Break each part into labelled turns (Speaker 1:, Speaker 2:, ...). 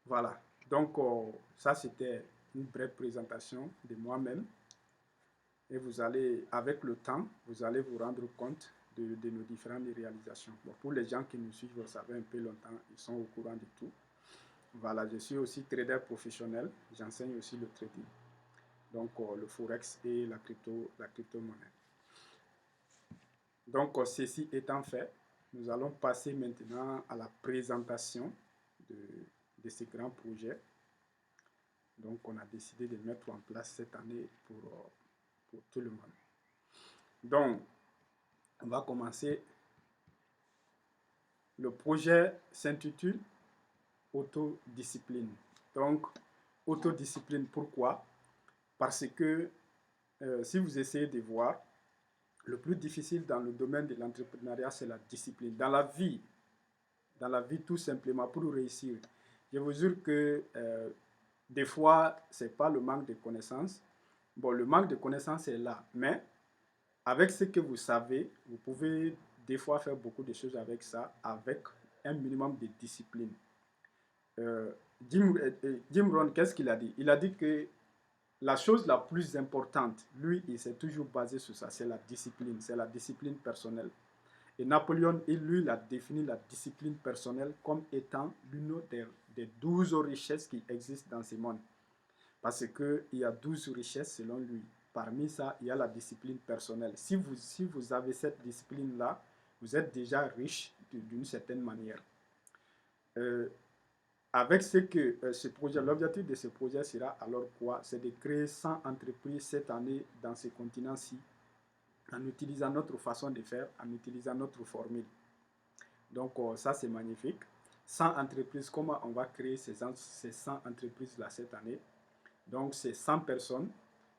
Speaker 1: Voilà. Donc, ça, c'était une brève présentation de moi-même. Et vous allez, avec le temps, vous allez vous rendre compte de nos différentes réalisations. Bon, pour les gens qui nous suivent, vous savez un peu longtemps, ils sont au courant de tout. Voilà, je suis aussi trader professionnel. J'enseigne aussi le trading. Donc, le forex et la crypto-monnaie. Donc, ceci étant fait, nous allons passer maintenant à la présentation de, de ces grands projets. Donc, on a décidé de mettre en place cette année pour tout le monde. Donc, on va commencer. Le projet s'intitule Autodiscipline. Donc, autodiscipline, pourquoi? Parce que si vous essayez de voir, le plus difficile dans le domaine de l'entrepreneuriat, c'est la discipline. Dans la vie tout simplement, pour réussir. Je vous jure que des fois, ce n'est pas le manque de connaissances. Bon, le manque de connaissances est là, mais avec ce que vous savez, vous pouvez des fois faire beaucoup de choses avec ça, avec un minimum de discipline. Euh, Jim Rohn, qu'est-ce qu'il a dit? Il a dit que la chose la plus importante, lui, il s'est toujours basé sur ça, c'est la discipline personnelle. Et Napoléon, lui, il a défini la discipline personnelle comme étant l'une des 12 richesses qui existent dans ce monde. Parce qu'il y a 12 richesses selon lui. Parmi ça, il y a la discipline personnelle. Si vous avez cette discipline-là, vous êtes déjà riche d'une certaine manière. Euh, avec ce projet, l'objectif de ce projet sera alors quoi? C'est de créer 100 entreprises cette année dans ce continent-ci, en utilisant notre façon de faire, en utilisant notre formule. Donc, ça, c'est magnifique. 100 entreprises, comment on va créer ces 100 entreprises-là cette année? Donc, c'est 100 personnes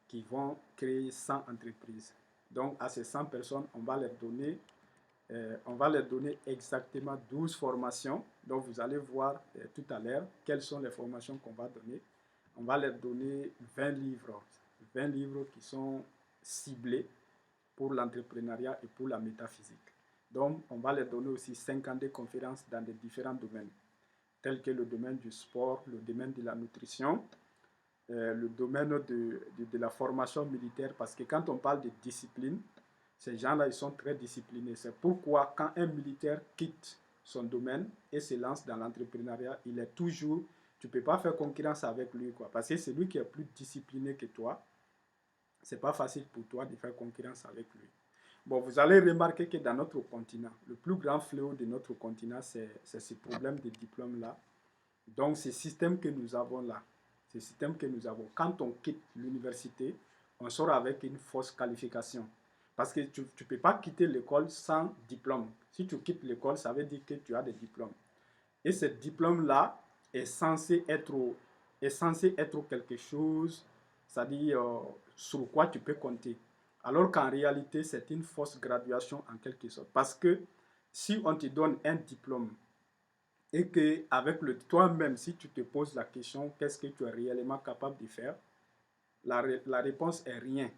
Speaker 1: qui vont créer 100 entreprises. Donc, à ces 100 personnes, on va leur donner exactement 12 formations. Donc, vous allez voir tout à l'heure quelles sont les formations qu'on va donner. On va leur donner 20 livres. 20 livres qui sont ciblés pour l'entrepreneuriat et pour la métaphysique. Donc, on va leur donner aussi 52 conférences dans des différents domaines, tels que le domaine du sport, le domaine de la nutrition, le domaine de la formation militaire, parce que quand on parle de discipline, ces gens-là, ils sont très disciplinés. C'est pourquoi quand un militaire quitte son domaine et se lance dans l'entrepreneuriat, il est toujours, tu ne peux pas faire concurrence avec lui, quoi, parce que c'est lui qui est plus discipliné que toi. Ce n'est pas facile pour toi de faire concurrence avec lui. Bon, vous allez remarquer que dans notre continent, le plus grand fléau de notre continent, c'est ce problème de diplôme-là. Donc, ce système que nous avons là, ce système que nous avons, quand on quitte l'université, on sort avec une fausse qualification. Parce que tu ne peux pas quitter l'école sans diplôme. Si tu quittes l'école, ça veut dire que tu as des diplômes. Et ce diplôme-là est censé être quelque chose, c'est-à-dire sur quoi tu peux compter. Alors qu'en réalité, c'est une fausse graduation en quelque sorte. Parce que si on te donne un diplôme et que avec toi-même, si tu te poses la question, qu'est-ce que tu es réellement capable de faire, la réponse est rien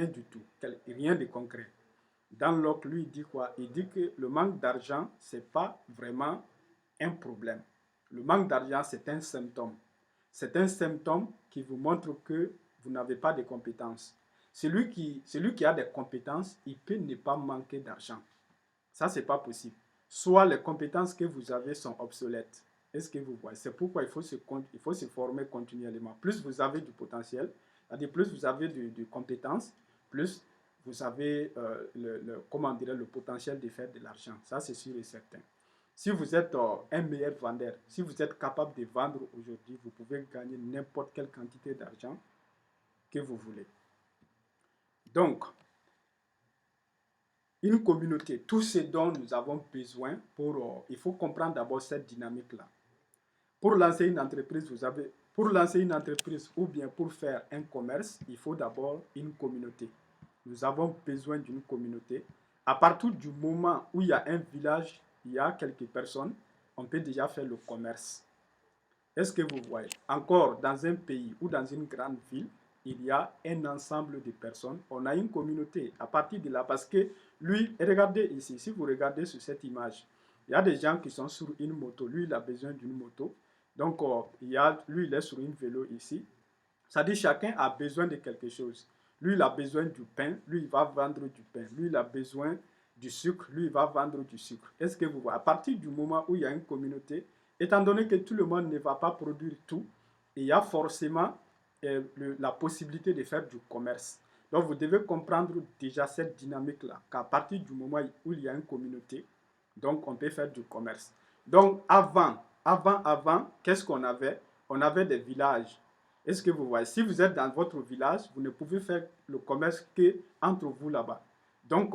Speaker 1: du tout, rien de concret. Dans Locke, lui, il dit quoi? Il dit que le manque d'argent, ce n'est pas vraiment un problème. Le manque d'argent, c'est un symptôme. C'est un symptôme qui vous montre que vous n'avez pas de compétences. Celui qui a des compétences, il peut ne pas manquer d'argent. Ça, ce n'est pas possible. Soit les compétences que vous avez sont obsolètes. Est-ce que vous voyez? C'est pourquoi il faut se former continuellement. Plus vous avez du potentiel, c'est-à-dire plus vous avez de compétences, plus vous avez comment dirais, le potentiel de faire de l'argent. Ça, c'est sûr et certain. Si vous êtes un meilleur vendeur, si vous êtes capable de vendre aujourd'hui, vous pouvez gagner n'importe quelle quantité d'argent que vous voulez. Donc, une communauté, tout ce dont nous avons besoin il faut comprendre d'abord cette dynamique-là. Pour lancer une entreprise, pour lancer une entreprise ou bien pour faire un commerce, il faut d'abord une communauté. Nous avons besoin d'une communauté. À partir du moment où il y a un village, il y a quelques personnes, on peut déjà faire le commerce. Est-ce que vous voyez? Encore, dans un pays ou dans une grande ville, il y a un ensemble de personnes. On a une communauté à partir de là. Parce que lui, regardez ici, si vous regardez sur cette image, il y a des gens qui sont sur une moto. Lui, il a besoin d'une moto. Donc, lui, il est sur une vélo ici. Ça dit chacun a besoin de quelque chose. Lui, il a besoin du pain, lui, il va vendre du pain. Lui, il a besoin du sucre, lui, il va vendre du sucre. Est-ce que vous voyez? À partir du moment où il y a une communauté, étant donné que tout le monde ne va pas produire tout, il y a forcément la possibilité de faire du commerce. Donc, vous devez comprendre déjà cette dynamique-là, qu'à partir du moment où il y a une communauté, donc on peut faire du commerce. Donc, avant, qu'est-ce qu'on avait? On avait des villages. Est-ce que vous voyez? Si vous êtes dans votre village, vous ne pouvez faire le commerce que entre vous là-bas. Donc,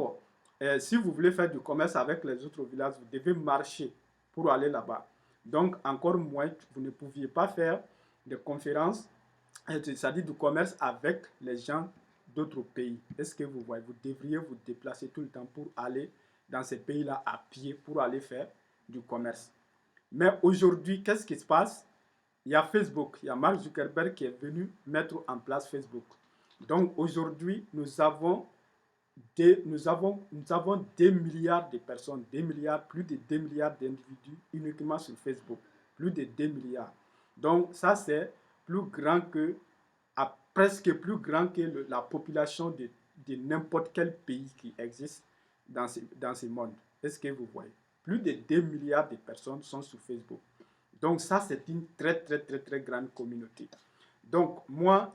Speaker 1: si vous voulez faire du commerce avec les autres villages, vous devez marcher pour aller là-bas. Donc, encore moins, vous ne pouviez pas faire des conférences, c'est-à-dire du commerce avec les gens d'autres pays. Est-ce que vous voyez? Vous devriez vous déplacer tout le temps pour aller dans ces pays-là à pied pour aller faire du commerce. Mais aujourd'hui, qu'est-ce qui se passe? Il y a Facebook, il y a Mark Zuckerberg qui est venu mettre en place Facebook. Donc aujourd'hui, nous avons des milliards de personnes, des milliards, plus de 2 milliards d'individus uniquement sur Facebook. Plus de 2 milliards. Donc ça, c'est plus grand que, presque plus grand que la population de n'importe quel pays qui existe dans ce monde. Est-ce que vous voyez? Plus de 2 milliards de personnes sont sur Facebook. Donc ça, c'est une très, très, très, très grande communauté. Donc moi,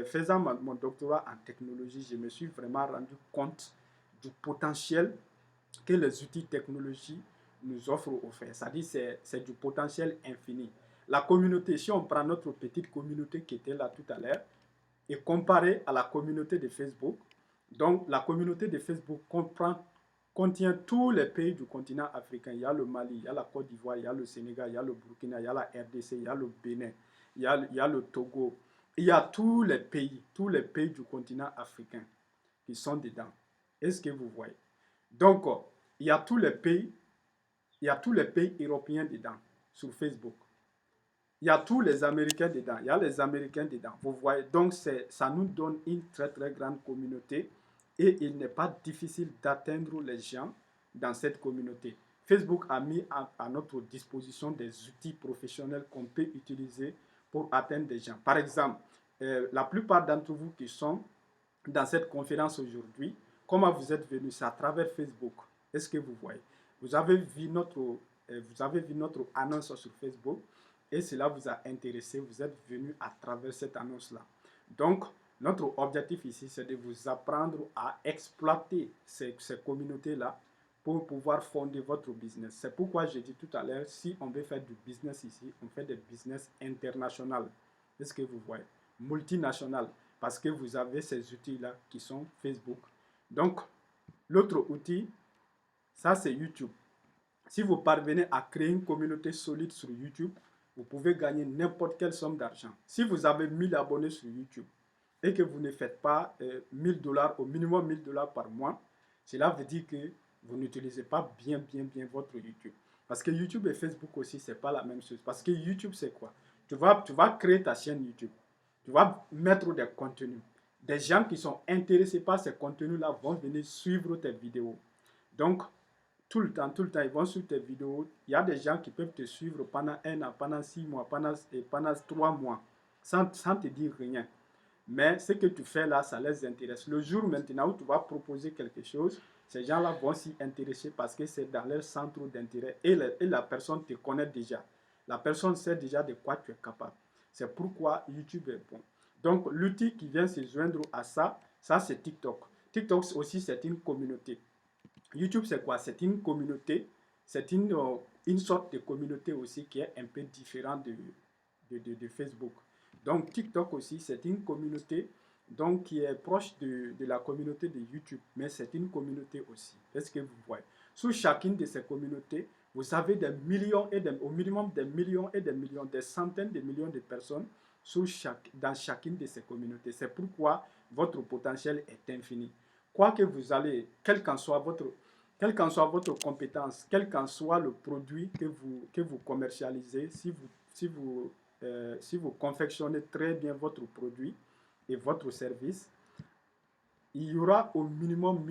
Speaker 1: faisant mon doctorat en technologie, je me suis vraiment rendu compte du potentiel que les outils technologiques nous offrent au fait. C'est-à-dire c'est du potentiel infini. La communauté, si on prend notre petite communauté qui était là tout à l'heure, et comparé à la communauté de Facebook, donc la communauté de Facebook contient tous les pays du continent africain. Il y a le Mali, il y a la Côte d'Ivoire, il y a le Sénégal, il y a le Burkina, il y a la RDC, il y a le Bénin, il y a le Togo. Il y a tous les pays du continent africain qui sont dedans. Est-ce que vous voyez? Donc, il y a tous les pays, il y a tous les pays européens dedans sur Facebook. Il y a tous les Américains dedans. Il y a les Américains dedans. Vous voyez, donc ça nous donne une très très grande communauté et il n'est pas difficile d'atteindre les gens dans cette communauté. Facebook a mis à notre disposition des outils professionnels qu'on peut utiliser pour atteindre des gens. Par exemple, la plupart d'entre vous qui sont dans cette conférence aujourd'hui, comment vous êtes venus? C'est à travers Facebook. Est-ce que vous voyez? Vous avez vu notre annonce sur Facebook et cela vous a intéressé. Vous êtes venu à travers cette annonce-là. Donc, notre objectif ici, c'est de vous apprendre à exploiter ces communautés-là pour pouvoir fonder votre business. C'est pourquoi j'ai dit tout à l'heure, si on veut faire du business ici, on fait des business international. Est-ce que vous voyez? Multinational. Parce que vous avez ces outils-là qui sont Facebook. Donc, l'autre outil, ça c'est YouTube. Si vous parvenez à créer une communauté solide sur YouTube, vous pouvez gagner n'importe quelle somme d'argent. Si vous avez 1000 abonnés sur YouTube et que vous ne faites pas 1000 dollars, au minimum 1000 dollars par mois, cela veut dire que vous n'utilisez pas bien votre YouTube. Parce que YouTube et Facebook aussi, ce n'est pas la même chose. Parce que YouTube, c'est quoi? Tu vas créer ta chaîne YouTube. Tu vas mettre des contenus. Des gens qui sont intéressés par ces contenus-là vont venir suivre tes vidéos. Donc, tout le temps, ils vont sur tes vidéos. Il y a des gens qui peuvent te suivre pendant 1 an, pendant 6 mois, pendant 3 mois, sans te dire rien. Mais ce que tu fais là, ça les intéresse. Le jour maintenant où tu vas proposer quelque chose, ces gens-là vont s'y intéresser parce que c'est dans leur centre d'intérêt et la personne te connaît déjà. La personne sait déjà de quoi tu es capable. C'est pourquoi YouTube est bon. Donc, l'outil qui vient se joindre à ça, c'est TikTok. TikTok aussi, c'est une communauté. YouTube, c'est quoi? C'est une communauté, c'est une sorte de communauté aussi qui est un peu différente de Facebook. Donc, TikTok aussi, c'est une communauté donc, qui est proche de la communauté de YouTube, mais c'est une communauté aussi. Est-ce que vous voyez? Sous chacune de ces communautés, vous avez des millions au minimum des millions et des millions, des centaines de millions de personnes dans chacune de ces communautés. C'est pourquoi votre potentiel est infini. Quoi que vous allez, quelle qu'en soit votre compétence, quel qu'en soit le produit que vous commercialisez, si vous confectionnez très bien votre produit et votre service, il y aura au minimum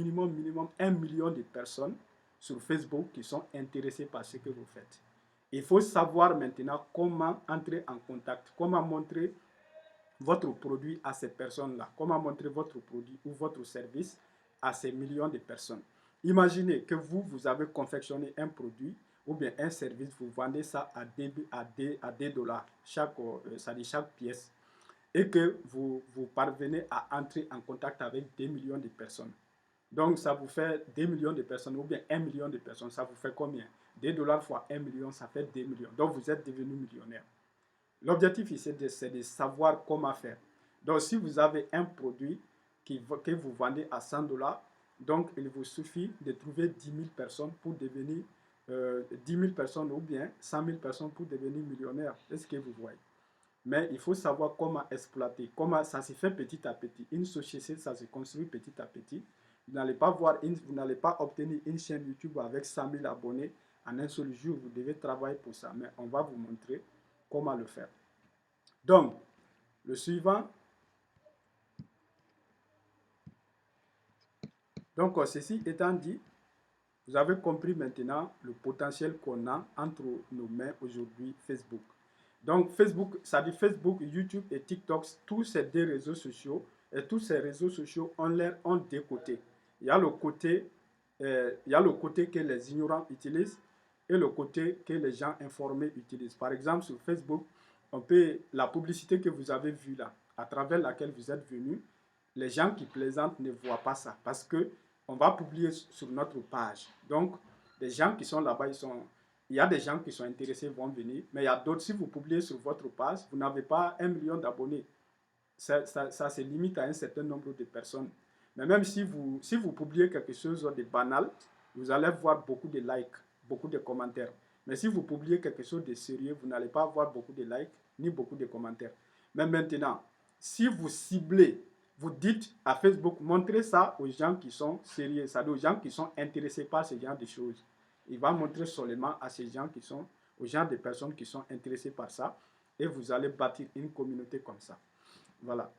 Speaker 1: 1 million de personnes sur Facebook qui sont intéressées par ce que vous faites. Il faut savoir maintenant comment entrer en contact, comment montrer votre produit à ces personnes-là, comment montrer votre produit ou votre service à ces millions de personnes. Imaginez que vous avez confectionné un produit ou bien un service, vous vendez ça à des dollars chaque pièce et que vous parvenez à entrer en contact avec des millions de personnes. Donc, ça vous fait des millions de personnes ou bien 1 million de personnes. Ça vous fait combien? Des dollars fois 1 million, ça fait 2 millions. Donc, vous êtes devenu millionnaire. L'objectif ici, c'est de savoir comment faire. Donc, si vous avez un produit que vous vendez à 100 dollars, donc il vous suffit de trouver 10 000 personnes pour devenir 10 000 personnes ou bien 100 000 personnes pour devenir millionnaire. C'est ce que vous voyez. Mais il faut savoir comment exploiter, comment ça se fait petit à petit. Une société, ça se construit petit à petit. Vous n'allez pas obtenir une chaîne YouTube avec 100 000 abonnés en un seul jour. Vous devez travailler pour ça. Mais on va vous montrer comment le faire. Donc, le suivant. Donc, ceci étant dit, vous avez compris maintenant le potentiel qu'on a entre nos mains aujourd'hui, Facebook. Donc, Facebook, ça dit Facebook, YouTube et TikTok, tous ces deux réseaux sociaux, et tous ces réseaux sociaux ont deux côtés. Il y a le côté, que les ignorants utilisent et le côté que les gens informés utilisent. Par exemple, sur Facebook, la publicité que vous avez vue là, à travers laquelle vous êtes venu, les gens qui plaisantent ne voient pas ça parce que on va publier sur notre page. Donc, les gens qui sont là-bas, il y a des gens qui sont intéressés, vont venir, mais il y a d'autres, si vous publiez sur votre page, vous n'avez pas 1 million d'abonnés. Ça se limite à un certain nombre de personnes. Mais même si vous publiez quelque chose de banal, vous allez voir beaucoup de likes, beaucoup de commentaires. Mais si vous publiez quelque chose de sérieux, vous n'allez pas avoir beaucoup de likes ni beaucoup de commentaires. Mais maintenant, si vous ciblez, vous dites à Facebook, montrez ça aux gens qui sont sérieux, c'est-à-dire aux gens qui sont intéressés par ce genre de choses. Il va montrer seulement à ces gens aux gens de personnes qui sont intéressées par ça, et vous allez bâtir une communauté comme ça. Voilà.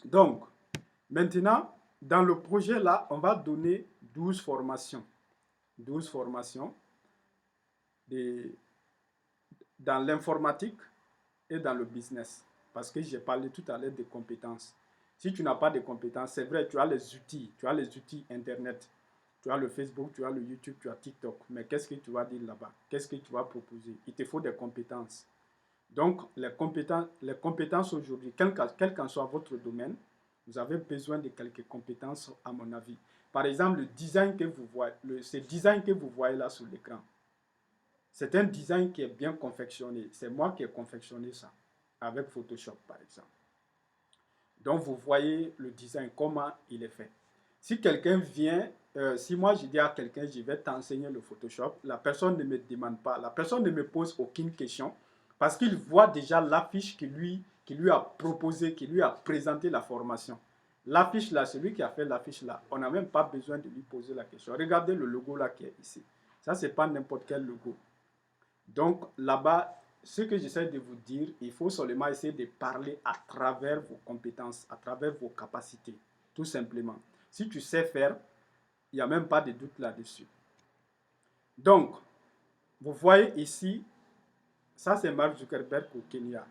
Speaker 1: Donc, maintenant, dans le projet là, on va donner 12 formations. 12 formations dans l'informatique et dans le business. Parce que j'ai parlé tout à l'heure des compétences. Si tu n'as pas de compétences, c'est vrai, tu as les outils Internet. Tu as le Facebook, tu as le YouTube, tu as TikTok. Mais qu'est-ce que tu vas dire là-bas? Qu'est-ce que tu vas proposer? Il te faut des compétences. Donc, les compétences aujourd'hui, quel qu'en soit votre domaine, vous avez besoin de quelques compétences, à mon avis. Par exemple, le design que vous voyez, ce design que vous voyez là sur l'écran, c'est un design qui est bien confectionné. C'est moi qui ai confectionné ça, avec Photoshop, par exemple. Donc, vous voyez le design, comment il est fait. Si quelqu'un vient, si moi je dis à quelqu'un, je vais t'enseigner le Photoshop, la personne ne me demande pas, la personne ne me pose aucune question, parce qu'il voit déjà l'affiche qui lui a proposé, qui lui a présenté la formation. L'affiche là, celui qui a fait l'affiche là, on n'a même pas besoin de lui poser la question. Regardez le logo là qui est ici. Ça, c'est pas n'importe quel logo. Donc là-bas, ce que j'essaie de vous dire, il faut seulement essayer de parler à travers vos compétences, à travers vos capacités, tout simplement. Si tu sais faire, il n'y a même pas de doute là-dessus. Donc, vous voyez ici, ça c'est Mark Zuckerberg au Kenya.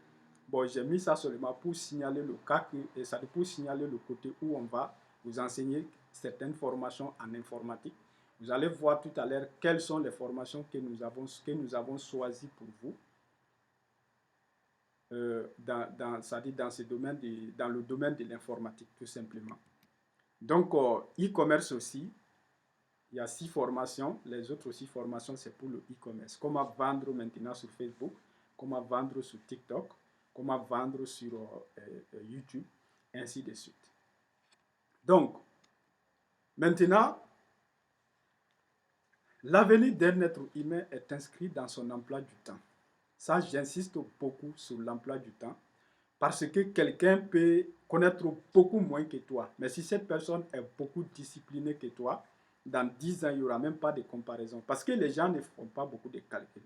Speaker 1: Bon, j'ai mis ça seulement pour signaler le cas, et ça pour signaler le côté où on va vous enseigner certaines formations en informatique. Vous allez voir tout à l'heure quelles sont les formations que nous avons choisies pour vous. Dans le domaine de l'informatique, tout simplement. Donc, e-commerce aussi, il y a 6 formations. Les autres 6 formations, c'est pour le e-commerce. Comment vendre maintenant sur Facebook, comment vendre sur TikTok, comment vendre sur YouTube, ainsi de suite. Donc, maintenant, l'avenir d'un être humain est inscrit dans son emploi du temps. Ça, j'insiste beaucoup sur l'emploi du temps. Parce que quelqu'un peut connaître beaucoup moins que toi. Mais si cette personne est beaucoup disciplinée que toi, dans 10 ans, il n'y aura même pas de comparaison. Parce que les gens ne font pas beaucoup de calculs.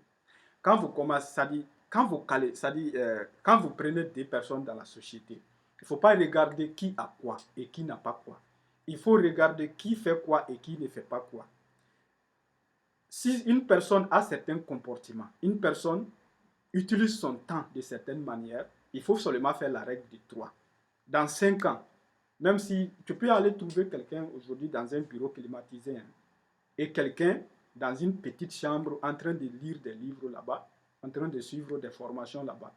Speaker 1: Quand vous commencez, quand vous prenez des personnes dans la société, il ne faut pas regarder qui a quoi et qui n'a pas quoi. Il faut regarder qui fait quoi et qui ne fait pas quoi. Si une personne a certains comportements, une personne utilise son temps de certaines manières, il faut seulement faire la règle de 3. Dans 5 ans, même si tu peux aller trouver quelqu'un aujourd'hui dans un bureau climatisé, hein, et quelqu'un dans une petite chambre en train de lire des livres là-bas, en train de suivre des formations là-bas.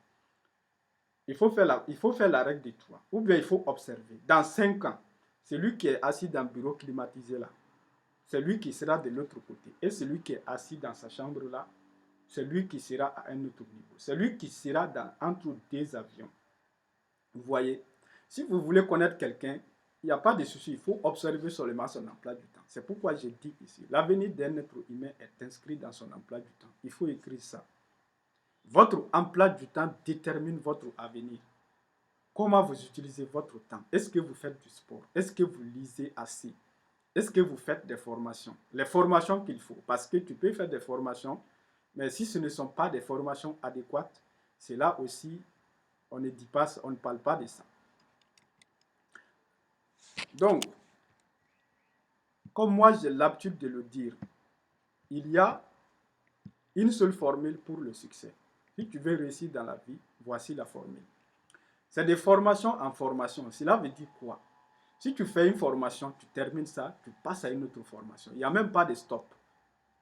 Speaker 1: Il faut faire la règle des 3. Ou bien il faut observer. Dans 5 ans, celui qui est assis dans le bureau climatisé là, c'est lui qui sera de l'autre côté. Et celui qui est assis dans sa chambre là, c'est lui qui sera à un autre niveau. C'est lui qui sera entre deux avions. Vous voyez, si vous voulez connaître quelqu'un, il n'y a pas de souci, il faut observer seulement son emploi du temps. C'est pourquoi j'ai dit ici, l'avenir d'un être humain est inscrit dans son emploi du temps. Il faut écrire ça. Votre emploi du temps détermine votre avenir. Comment vous utilisez votre temps? Est-ce que vous faites du sport? Est-ce que vous lisez assez? Est-ce que vous faites des formations? Les formations qu'il faut. Parce que tu peux faire des formations, mais si ce ne sont pas des formations adéquates, c'est là aussi, on ne dit pas, on ne parle pas de ça. Donc, comme moi j'ai l'habitude de le dire, il y a une seule formule pour le succès. Si tu veux réussir dans la vie, voici la formule. C'est des formations en formation. Cela veut dire quoi? Si tu fais une formation, tu termines ça, tu passes à une autre formation. Il n'y a même pas de stop.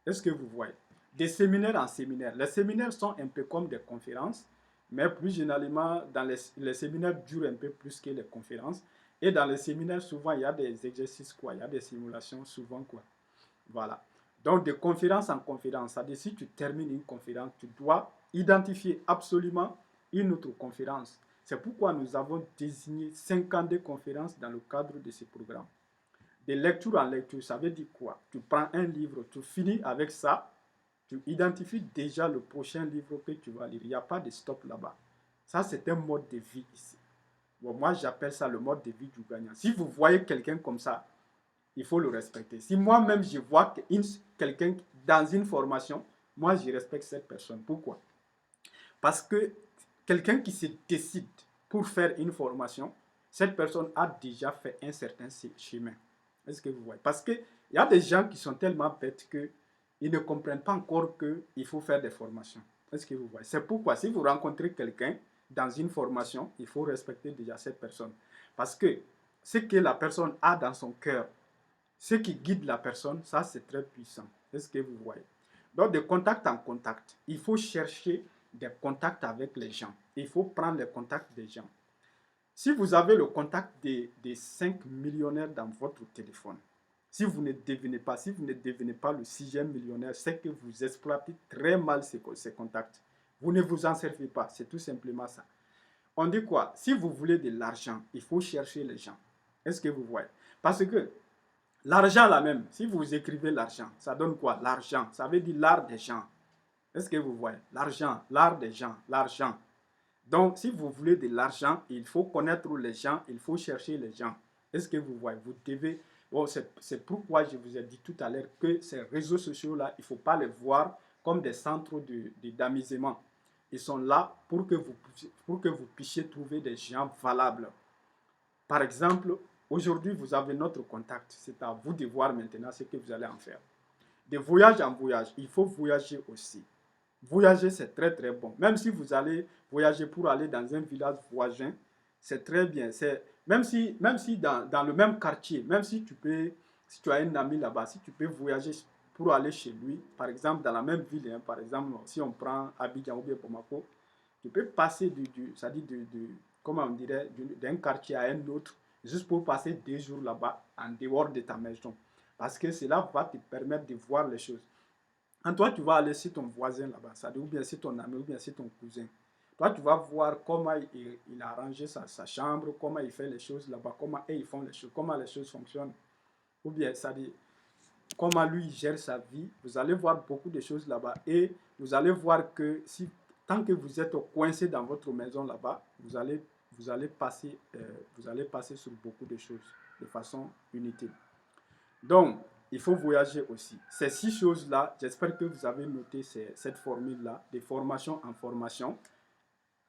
Speaker 1: Est-ce que vous voyez? Des séminaires en séminaire. Les séminaires sont un peu comme des conférences, mais plus généralement, dans les séminaires durent un peu plus que les conférences. Et dans les séminaires, souvent, il y a des exercices, quoi. Il y a des simulations, souvent, quoi. Voilà. Donc, de conférence en conférence, c'est-à-dire si tu termines une conférence, tu dois identifier absolument une autre conférence. C'est pourquoi nous avons désigné 52 conférences dans le cadre de ce programme. De lecture en lecture, ça veut dire quoi? Tu prends un livre, tu finis avec ça, tu identifies déjà le prochain livre que tu vas lire. Il n'y a pas de stop là-bas. Ça, c'est un mode de vie ici. Bon, moi, j'appelle ça le mode de vie du gagnant. Si vous voyez quelqu'un comme ça, il faut le respecter. Si moi-même, je vois quelqu'un dans une formation, moi, je respecte cette personne. Pourquoi? Parce que quelqu'un qui se décide pour faire une formation, cette personne a déjà fait un certain chemin. Est-ce que vous voyez? Parce qu'il y a des gens qui sont tellement bêtes qu'ils ne comprennent pas encore qu'il faut faire des formations. Est-ce que vous voyez? C'est pourquoi si vous rencontrez quelqu'un dans une formation, il faut respecter déjà cette personne. Parce que ce que la personne a dans son cœur, ce qui guide la personne, ça c'est très puissant. Est-ce que vous voyez? Donc de contact en contact, il faut chercher des contacts avec les gens. Il faut prendre les contacts des gens. Si vous avez le contact des 5 millionnaires dans votre téléphone, si vous ne devenez pas, le 6e millionnaire, c'est que vous exploitez très mal ces contacts. Vous ne vous en servez pas, c'est tout simplement ça. On dit quoi? Si vous voulez de l'argent, il faut chercher les gens. Est-ce que vous voyez? Parce que l'argent là même, si vous écrivez l'argent, ça donne quoi? L'argent, ça veut dire l'art des gens. Est-ce que vous voyez? L'argent, l'art des gens, l'argent. Donc, si vous voulez de l'argent, il faut connaître les gens, il faut chercher les gens. Est-ce que vous voyez? Vous devez... Bon, c'est pourquoi je vous ai dit tout à l'heure que ces réseaux sociaux-là, il ne faut pas les voir comme des centres d'amusement. Ils sont là pour que vous puissiez trouver des gens valables. Par exemple, aujourd'hui, vous avez notre contact. C'est à vous de voir maintenant ce que vous allez en faire. De voyage en voyage, il faut voyager aussi. Voyager, c'est très très bon. Même si vous allez voyager pour aller dans un village voisin, c'est très bien. Même si dans le même quartier, même si tu as un ami là-bas, si tu peux voyager pour aller chez lui, par exemple dans la même ville, hein, par exemple, si on prend Abidjan ou bien Bamako, tu peux passer comment on dirait, d'un quartier à un autre, juste pour passer 2 jours là-bas, en dehors de ta maison. Parce que cela va te permettre de voir les choses. Quand toi, tu vas aller chez ton voisin là-bas, ou bien chez ton ami, ou bien chez ton cousin. Toi, tu vas voir comment il a arrangé sa chambre, comment il fait les choses là-bas, comment ils font les choses, comment les choses fonctionnent. Ou bien, ça dit, comment lui gère sa vie. Vous allez voir beaucoup de choses là-bas. Et vous allez voir que tant que vous êtes coincé dans votre maison là-bas, vous allez passer sur beaucoup de choses de façon inutile. Donc, il faut voyager aussi. Ces 6 choses-là, j'espère que vous avez noté cette formule-là, de formation en formation,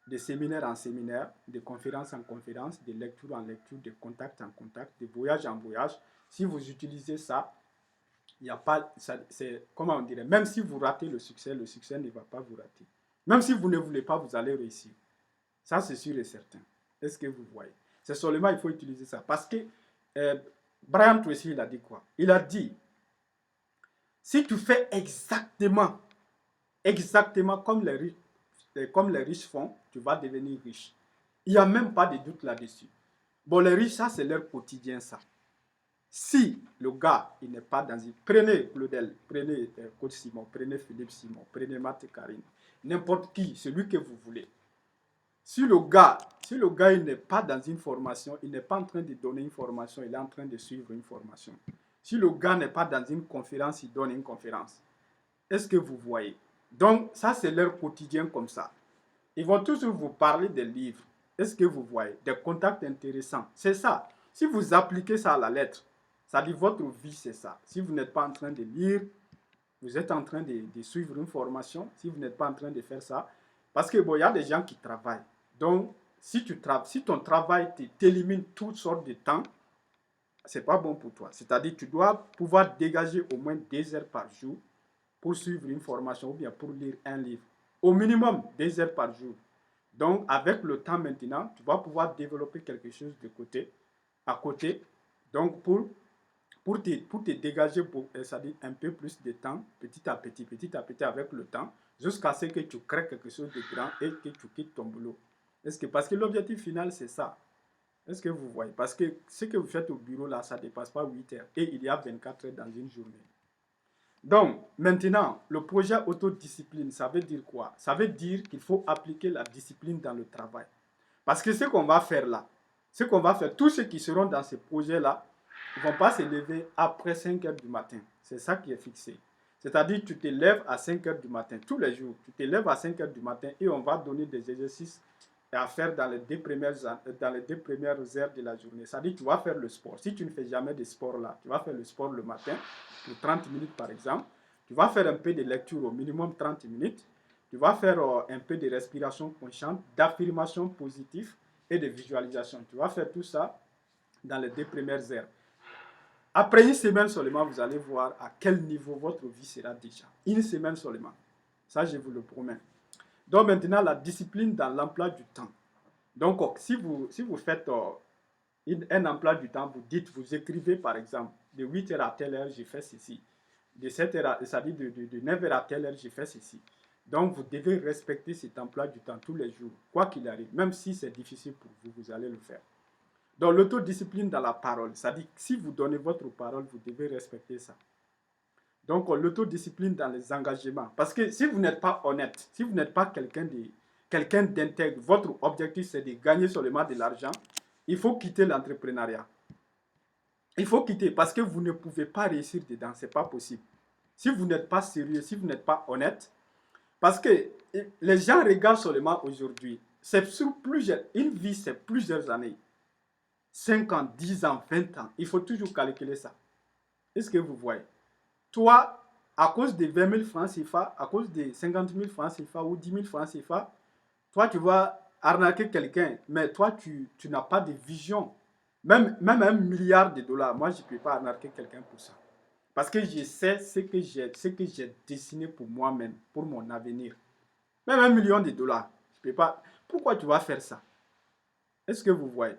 Speaker 1: de séminaire en séminaire, de conférence en conférence, de lecture en lecture, de contact en contact, de voyage en voyage. Si vous utilisez ça, Il n'y a pas, c'est, comment on dirait, même si vous ratez le succès ne va pas vous rater. Même si vous ne voulez pas, vous allez réussir. Ça, c'est sûr et certain. Est-ce que vous voyez? C'est seulement, il faut utiliser ça. Parce que Brian Tracy, il a dit quoi? Il a dit, si tu fais exactement comme les riches font, tu vas devenir riche. Il n'y a même pas de doute là-dessus. Bon, les riches, ça, c'est leur quotidien, ça. Si le gars, il n'est pas dans une... Prenez Claudel, prenez Coach Simon, prenez Philippe Simon, prenez Matt Karine, n'importe qui, celui que vous voulez. Si le gars il n'est pas dans une formation, il n'est pas en train de donner une formation, il est en train de suivre une formation. Si le gars n'est pas dans une conférence, il donne une conférence. Est-ce que vous voyez? Donc, ça, c'est leur quotidien comme ça. Ils vont toujours vous parler des livres. Est-ce que vous voyez? Des contacts intéressants. C'est ça. Si vous appliquez ça à la lettre, ça dit votre vie, c'est ça. Si vous n'êtes pas en train de lire, vous êtes en train de suivre une formation. Si vous n'êtes pas en train de faire ça, parce que bon, il y a des gens qui travaillent. Donc, si ton travail t'élimine toutes sortes de temps, c'est pas bon pour toi. C'est-à-dire tu dois pouvoir dégager au moins 2 heures par jour pour suivre une formation ou bien pour lire un livre. Au minimum 2 heures par jour. Donc, avec le temps maintenant, tu vas pouvoir développer quelque chose de côté, à côté. Donc, pour te dégager c'est-à-dire un peu plus de temps, petit à petit avec le temps, jusqu'à ce que tu crées quelque chose de grand et que tu quittes ton boulot. Parce que l'objectif final, c'est ça. Est-ce que vous voyez? Parce que ce que vous faites au bureau, là, ça ne dépasse pas 8 heures. Et il y a 24 heures dans une journée. Donc, maintenant, le projet autodiscipline, ça veut dire quoi? Ça veut dire qu'il faut appliquer la discipline dans le travail. Parce que ce qu'on va faire là, tous ceux qui seront dans ce projet-là, ils ne vont pas se lever après 5 heures du matin. C'est ça qui est fixé. C'est-à-dire que tu te lèves à 5 heures du matin, tous les jours. Tu te lèves à 5 heures du matin et on va donner des exercices à faire dans les 2 premières heures de la journée. C'est-à-dire que tu vas faire le sport. Si tu ne fais jamais de sport là, tu vas faire le sport le matin, pour 30 minutes par exemple. Tu vas faire un peu de lecture au minimum 30 minutes. Tu vas faire un peu de respiration consciente, d'affirmation positive et de visualisation. Tu vas faire tout ça dans les 2 premières heures. Après une semaine seulement, vous allez voir à quel niveau votre vie sera déjà. Une semaine seulement. Ça, je vous le promets. Donc maintenant, la discipline dans l'emploi du temps. Donc, si vous faites un emploi du temps, vous écrivez par exemple, de 8 heures à telle heure, j'ai fait ceci. De 7 heures, c'est-à-dire de 9 heures à telle heure, j'ai fait ceci. Donc, vous devez respecter cet emploi du temps tous les jours, quoi qu'il arrive. Même si c'est difficile pour vous, vous allez le faire. Donc, l'autodiscipline dans la parole, c'est-à-dire que si vous donnez votre parole, vous devez respecter ça. Donc, l'autodiscipline dans les engagements. Parce que si vous n'êtes pas honnête, si vous n'êtes pas quelqu'un d'intègre, votre objectif c'est de gagner seulement de l'argent, il faut quitter l'entrepreneuriat. Il faut quitter parce que vous ne pouvez pas réussir dedans, ce n'est pas possible. Si vous n'êtes pas sérieux, si vous n'êtes pas honnête, parce que les gens regardent seulement aujourd'hui. C'est sur une vie, c'est plusieurs années. 5 ans, 10 ans, 20 ans. Il faut toujours calculer ça. Est-ce que vous voyez? Toi, à cause de 20 000 francs CFA, à cause de 50 000 francs CFA ou 10 000 francs CFA, toi, tu vas arnaquer quelqu'un, mais toi, tu n'as pas de vision. Même 1 milliard de dollars, moi, je ne peux pas arnaquer quelqu'un pour ça. Parce que je sais ce que j'ai dessiné pour moi-même, pour mon avenir. Même 1 million de dollars, je peux pas. Pourquoi tu vas faire ça? Est-ce que vous voyez?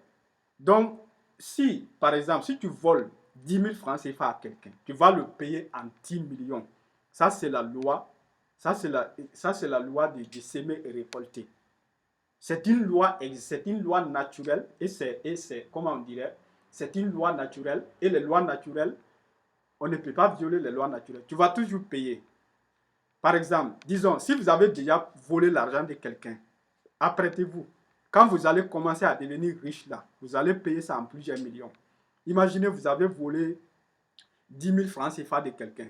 Speaker 1: Donc, si, par exemple, si tu voles 10 000 francs CFA à quelqu'un, tu vas le payer en 10 millions. Ça, c'est la loi. Ça, c'est la loi de semer et récolter. C'est une loi naturelle et c'est, comment on dirait, c'est une loi naturelle et les lois naturelles, on ne peut pas violer les lois naturelles. Tu vas toujours payer. Par exemple, disons, si vous avez déjà volé l'argent de quelqu'un, apprêtez-vous. Quand vous allez commencer à devenir riche là, vous allez payer ça en plusieurs millions. Imaginez, vous avez volé 10 000 francs CFA de quelqu'un.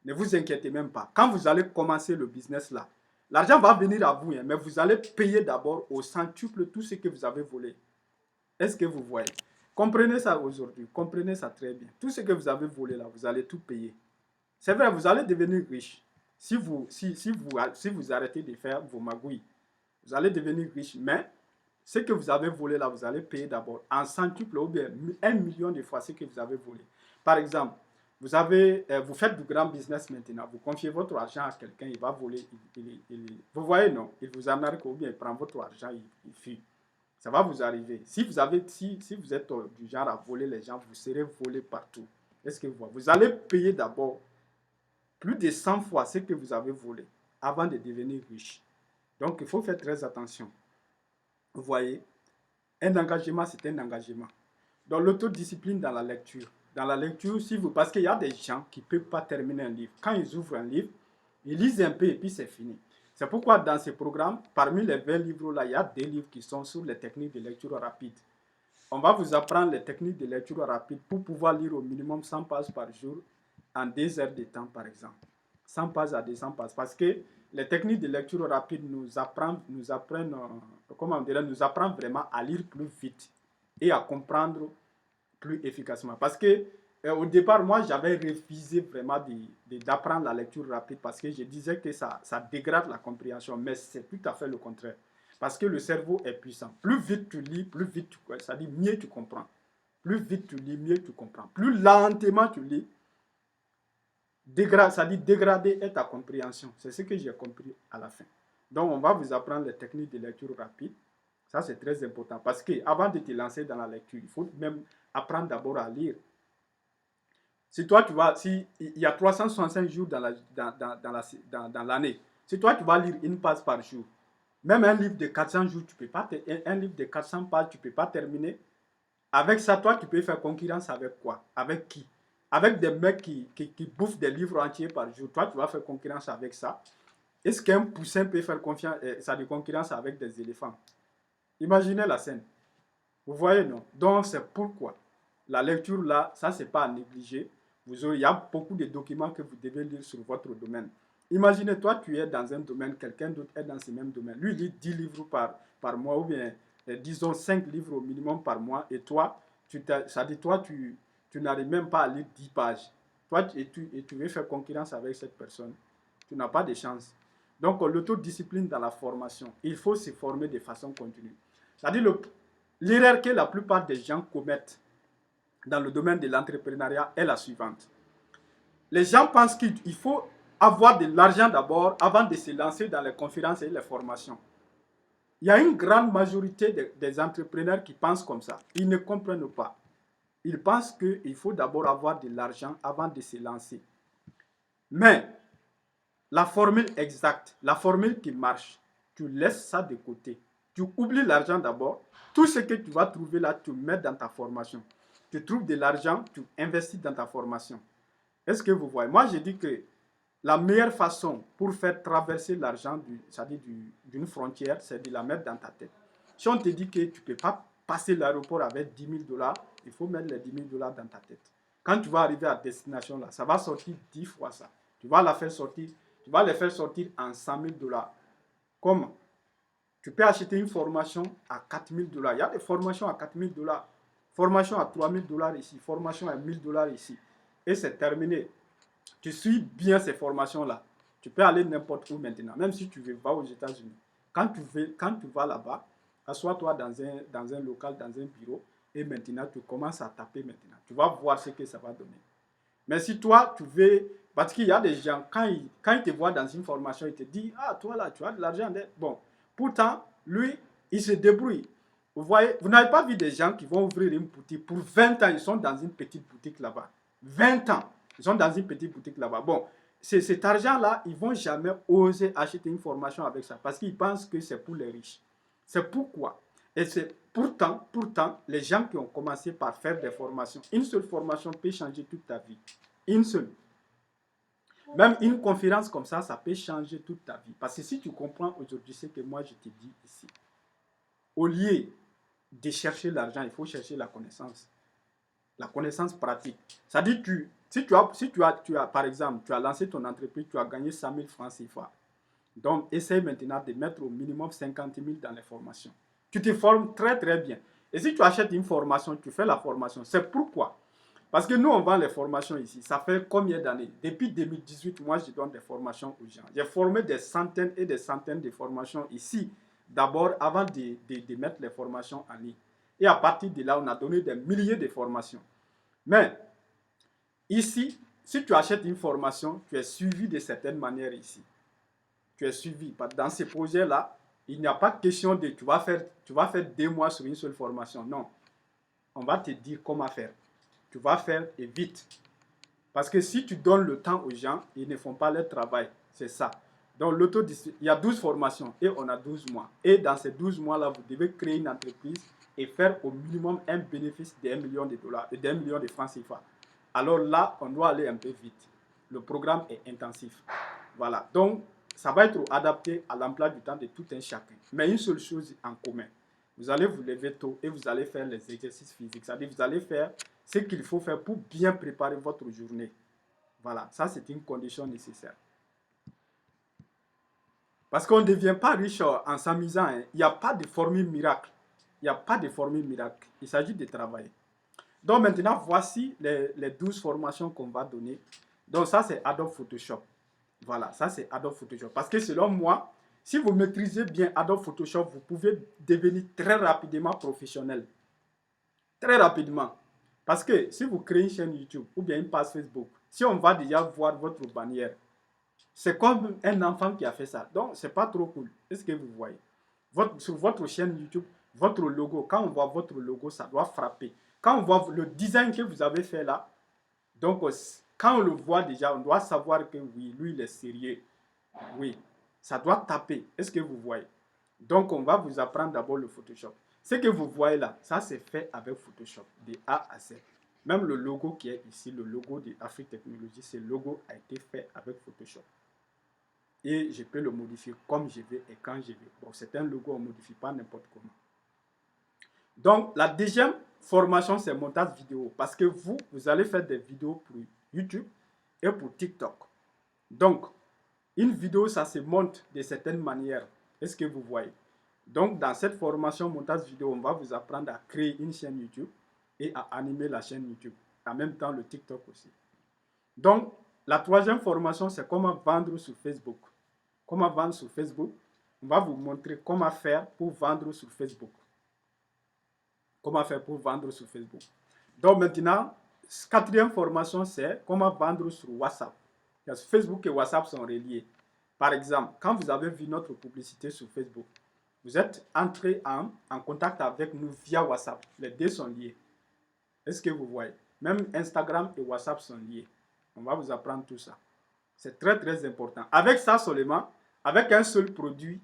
Speaker 1: Ne vous inquiétez même pas. Quand vous allez commencer le business là, l'argent va venir à vous, mais vous allez payer d'abord au centuple tout ce que vous avez volé. Est-ce que vous voyez? Comprenez ça aujourd'hui. Comprenez ça très bien. Tout ce que vous avez volé là, vous allez tout payer. C'est vrai, vous allez devenir riche. Si vous arrêtez de faire vos magouilles, vous allez devenir riche. Mais ce que vous avez volé là, vous allez payer d'abord en centuple ou bien 1 million de fois ce que vous avez volé. Par exemple, Vous faites du grand business maintenant, vous confiez votre argent à quelqu'un, il va voler, vous voyez, non, il vous arnaque ou bien il prend votre argent, il fuit. Ça va vous arriver. Si vous êtes du genre à voler les gens, vous serez volé partout. Est-ce que vous allez payer d'abord plus de 100 fois ce que vous avez volé avant de devenir riche. Donc, il faut faire très attention. Vous voyez, un engagement, c'est un engagement. Donc, l'autodiscipline dans la lecture. Dans la lecture, parce qu'il y a des gens qui ne peuvent pas terminer un livre. Quand ils ouvrent un livre, ils lisent un peu et puis c'est fini. C'est pourquoi dans ce programme, parmi les 20 livres-là, il y a des livres qui sont sur les techniques de lecture rapide. On va vous apprendre les techniques de lecture rapide pour pouvoir lire au minimum 100 pages par jour en 2 heures de temps, par exemple. 100 pages à 200 pages. Parce que les techniques de lecture rapide nous apprennent vraiment à lire plus vite et à comprendre plus efficacement. Parce que au départ, moi, j'avais refusé vraiment d'apprendre la lecture rapide parce que je disais que ça dégrade la compréhension, mais c'est tout à fait le contraire. Parce que le cerveau est puissant. Plus vite tu lis, plus vite ça dit mieux tu comprends. Plus vite tu lis, mieux tu comprends. Plus lentement tu lis, ça dit dégrader est ta compréhension. C'est ce que j'ai compris à la fin. Donc, on va vous apprendre les techniques de lecture rapide. Ça, c'est très important parce qu'avant de te lancer dans la lecture, il faut même apprendre d'abord à lire. Si toi, tu vas, si il y a 365 jours dans l'année, si toi, tu vas lire une page par jour, même un livre de 400 jours, tu peux pas un livre de 400 pages, tu ne peux pas terminer. Avec ça, toi, tu peux faire concurrence avec quoi? Avec qui? Avec des mecs qui bouffent des livres entiers par jour. Toi, tu vas faire concurrence avec ça. Est-ce qu'un poussin peut faire ça de concurrence avec des éléphants? Imaginez la scène. Vous voyez, non? Donc, c'est pourquoi la lecture, là, ça, c'est pas à négliger. Il y a beaucoup de documents que vous devez lire sur votre domaine. Imaginez, toi, tu es dans un domaine, quelqu'un d'autre est dans ce même domaine. Lui, il lit 10 livres par mois, ou bien, disons, 5 livres au minimum par mois, et toi, tu n'arrives même pas à lire 10 pages. Toi, tu veux faire concurrence avec cette personne. Tu n'as pas de chance. Donc, l'autodiscipline dans la formation, il faut se former de façon continue. C'est-à-dire, l'erreur que la plupart des gens commettent dans le domaine de l'entrepreneuriat est la suivante. Les gens pensent qu'il faut avoir de l'argent d'abord avant de se lancer dans les conférences et les formations. Il y a une grande majorité des entrepreneurs qui pensent comme ça. Ils ne comprennent pas. Ils pensent qu'il faut d'abord avoir de l'argent avant de se lancer. Mais la formule exacte, la formule qui marche, tu laisses ça de côté. Tu oublies l'argent d'abord. Tout ce que tu vas trouver là, tu mets dans ta formation. Tu trouves de l'argent, tu investis dans ta formation. Est-ce que vous voyez? Moi, je dis que la meilleure façon pour faire traverser l'argent, c'est-à-dire d'une frontière, c'est de la mettre dans ta tête. Si on te dit que tu ne peux pas passer l'aéroport avec 10 000 $, il faut mettre les 10 000 $ dans ta tête. Quand tu vas arriver à destination là, ça va sortir 10 fois ça. Tu vas les faire sortir en 100 000 $. Comment? Tu peux acheter une formation à 4 000 $. Il y a des formations à 4 000 $, formation à 3 000 $ ici, formation à 1 000 $ ici. Et c'est terminé. Tu suis bien ces formations-là. Tu peux aller n'importe où maintenant. Même si tu veux, va aux États-Unis. Quand tu vas là-bas, assois-toi dans un local, dans un bureau, et maintenant, tu commences à taper maintenant. Tu vas voir ce que ça va donner. Mais si toi, tu veux... Parce qu'il y a des gens, quand ils te voient dans une formation, ils te disent, ah, toi là, tu as de l'argent. Bon, pourtant, lui, il se débrouille. Vous voyez, vous n'avez pas vu des gens qui vont ouvrir une boutique. Pour 20 ans, ils sont dans une petite boutique là-bas. 20 ans. Ils sont dans une petite boutique là-bas. Bon, cet argent-là, ils ne vont jamais oser acheter une formation avec ça parce qu'ils pensent que c'est pour les riches. C'est pourquoi. Et c'est pourtant, les gens qui ont commencé par faire des formations, une seule formation peut changer toute ta vie. Une seule. Même une conférence comme ça peut changer toute ta vie. Parce que si tu comprends aujourd'hui ce que moi je te dis ici, au lieu de chercher l'argent, il faut chercher la connaissance. La connaissance pratique. C'est-à-dire, si tu as, par exemple, tu as lancé ton entreprise, tu as gagné 100 000 francs CFA. Donc, essaye maintenant de mettre au minimum 50 000 dans les formations. Tu te formes très, très bien. Et si tu achètes une formation, tu fais la formation. C'est pourquoi. Parce que nous, on vend les formations ici. Ça fait combien d'années? Depuis 2018, moi, je donne des formations aux gens. J'ai formé des centaines et des centaines de formations ici. D'abord, avant de mettre les formations en ligne. Et à partir de là, on a donné des milliers de formations. Mais, ici, Si tu achètes une formation, tu es suivi de certaines manières ici. Tu es suivi. Dans ces projets-là, il n'y a pas de question de tu vas faire 2 mois sur une seule formation. Non. On va te dire comment faire. Tu vas faire et vite. Parce que si tu donnes le temps aux gens, ils ne font pas leur travail. C'est ça. Donc, il y a 12 formations et on a 12 mois. Et dans ces 12 mois-là, vous devez créer une entreprise et faire au minimum un bénéfice de 1 million de dollars, d'1 million de francs CFA. Alors là, on doit aller un peu vite. Le programme est intensif. Voilà. Donc, ça va être adapté à l'emploi du temps de tout un chacun. Mais une seule chose en commun. Vous allez vous lever tôt et vous allez faire les exercices physiques. C'est-à-dire vous allez faire ce qu'il faut faire pour bien préparer votre journée. Voilà, ça c'est une condition nécessaire. Parce qu'on ne devient pas riche en s'amusant. Hein. Il n'y a pas de formule miracle. Il n'y a pas de formule miracle. Il s'agit de travailler. Donc maintenant, voici les 12 formations qu'on va donner. Donc ça c'est Adobe Photoshop. Voilà, ça c'est Adobe Photoshop. Parce que selon moi, si vous maîtrisez bien Adobe Photoshop, vous pouvez devenir très rapidement professionnel. Très rapidement. Parce que si vous créez une chaîne YouTube ou bien une page Facebook, si on va déjà voir votre bannière, c'est comme un enfant qui a fait ça. Donc, c'est pas trop cool. Est-ce que vous voyez? Sur votre chaîne YouTube, votre logo, quand on voit votre logo, ça doit frapper. Quand on voit le design que vous avez fait là, donc quand on le voit déjà, on doit savoir que oui, lui, il est sérieux. Oui, ça doit taper. Est-ce que vous voyez? Donc, on va vous apprendre d'abord le Photoshop. Ce que vous voyez là, ça c'est fait avec Photoshop, de A à Z. Même le logo qui est ici, le logo de Afrique Technologies, ce logo a été fait avec Photoshop. Et je peux le modifier comme je veux et quand je veux. Bon, c'est un logo, on ne modifie pas n'importe comment. Donc, la deuxième formation, c'est montage vidéo. Parce que vous allez faire des vidéos pour YouTube et pour TikTok. Donc, une vidéo, ça se monte de certaines manières. Est-ce que vous voyez? Donc, dans cette formation montage vidéo, on va vous apprendre à créer une chaîne YouTube et à animer la chaîne YouTube. En même temps, le TikTok aussi. Donc, la troisième formation, c'est comment vendre sur Facebook. Comment vendre sur Facebook? On va vous montrer comment faire pour vendre sur Facebook. Comment faire pour vendre sur Facebook. Donc, maintenant, quatrième formation, c'est comment vendre sur WhatsApp. Parce que Facebook et WhatsApp sont reliés. Par exemple, quand vous avez vu notre publicité sur Facebook, vous êtes entré en contact avec nous via WhatsApp. Les deux sont liés. Est-ce que vous voyez? Même Instagram et WhatsApp sont liés. On va vous apprendre tout ça. C'est très, très important. Avec ça seulement, avec un seul produit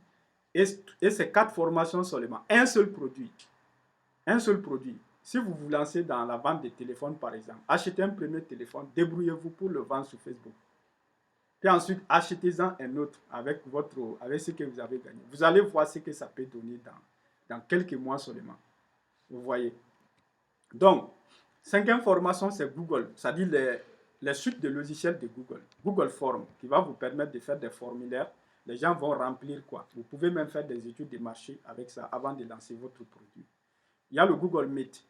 Speaker 1: et ces 4 formations seulement, un seul produit. Un seul produit. Si vous vous lancez dans la vente de téléphones, par exemple, achetez un premier téléphone, débrouillez-vous pour le vendre sur Facebook. Puis ensuite, achetez-en un autre avec ce que vous avez gagné. Vous allez voir ce que ça peut donner dans quelques mois seulement. Vous voyez. Donc, cinquième formation, c'est Google. C'est-à-dire les suites de logiciels de Google. Google Form, qui va vous permettre de faire des formulaires. Les gens vont remplir quoi. Vous pouvez même faire des études de marché avec ça avant de lancer votre produit. Il y a le Google Meet.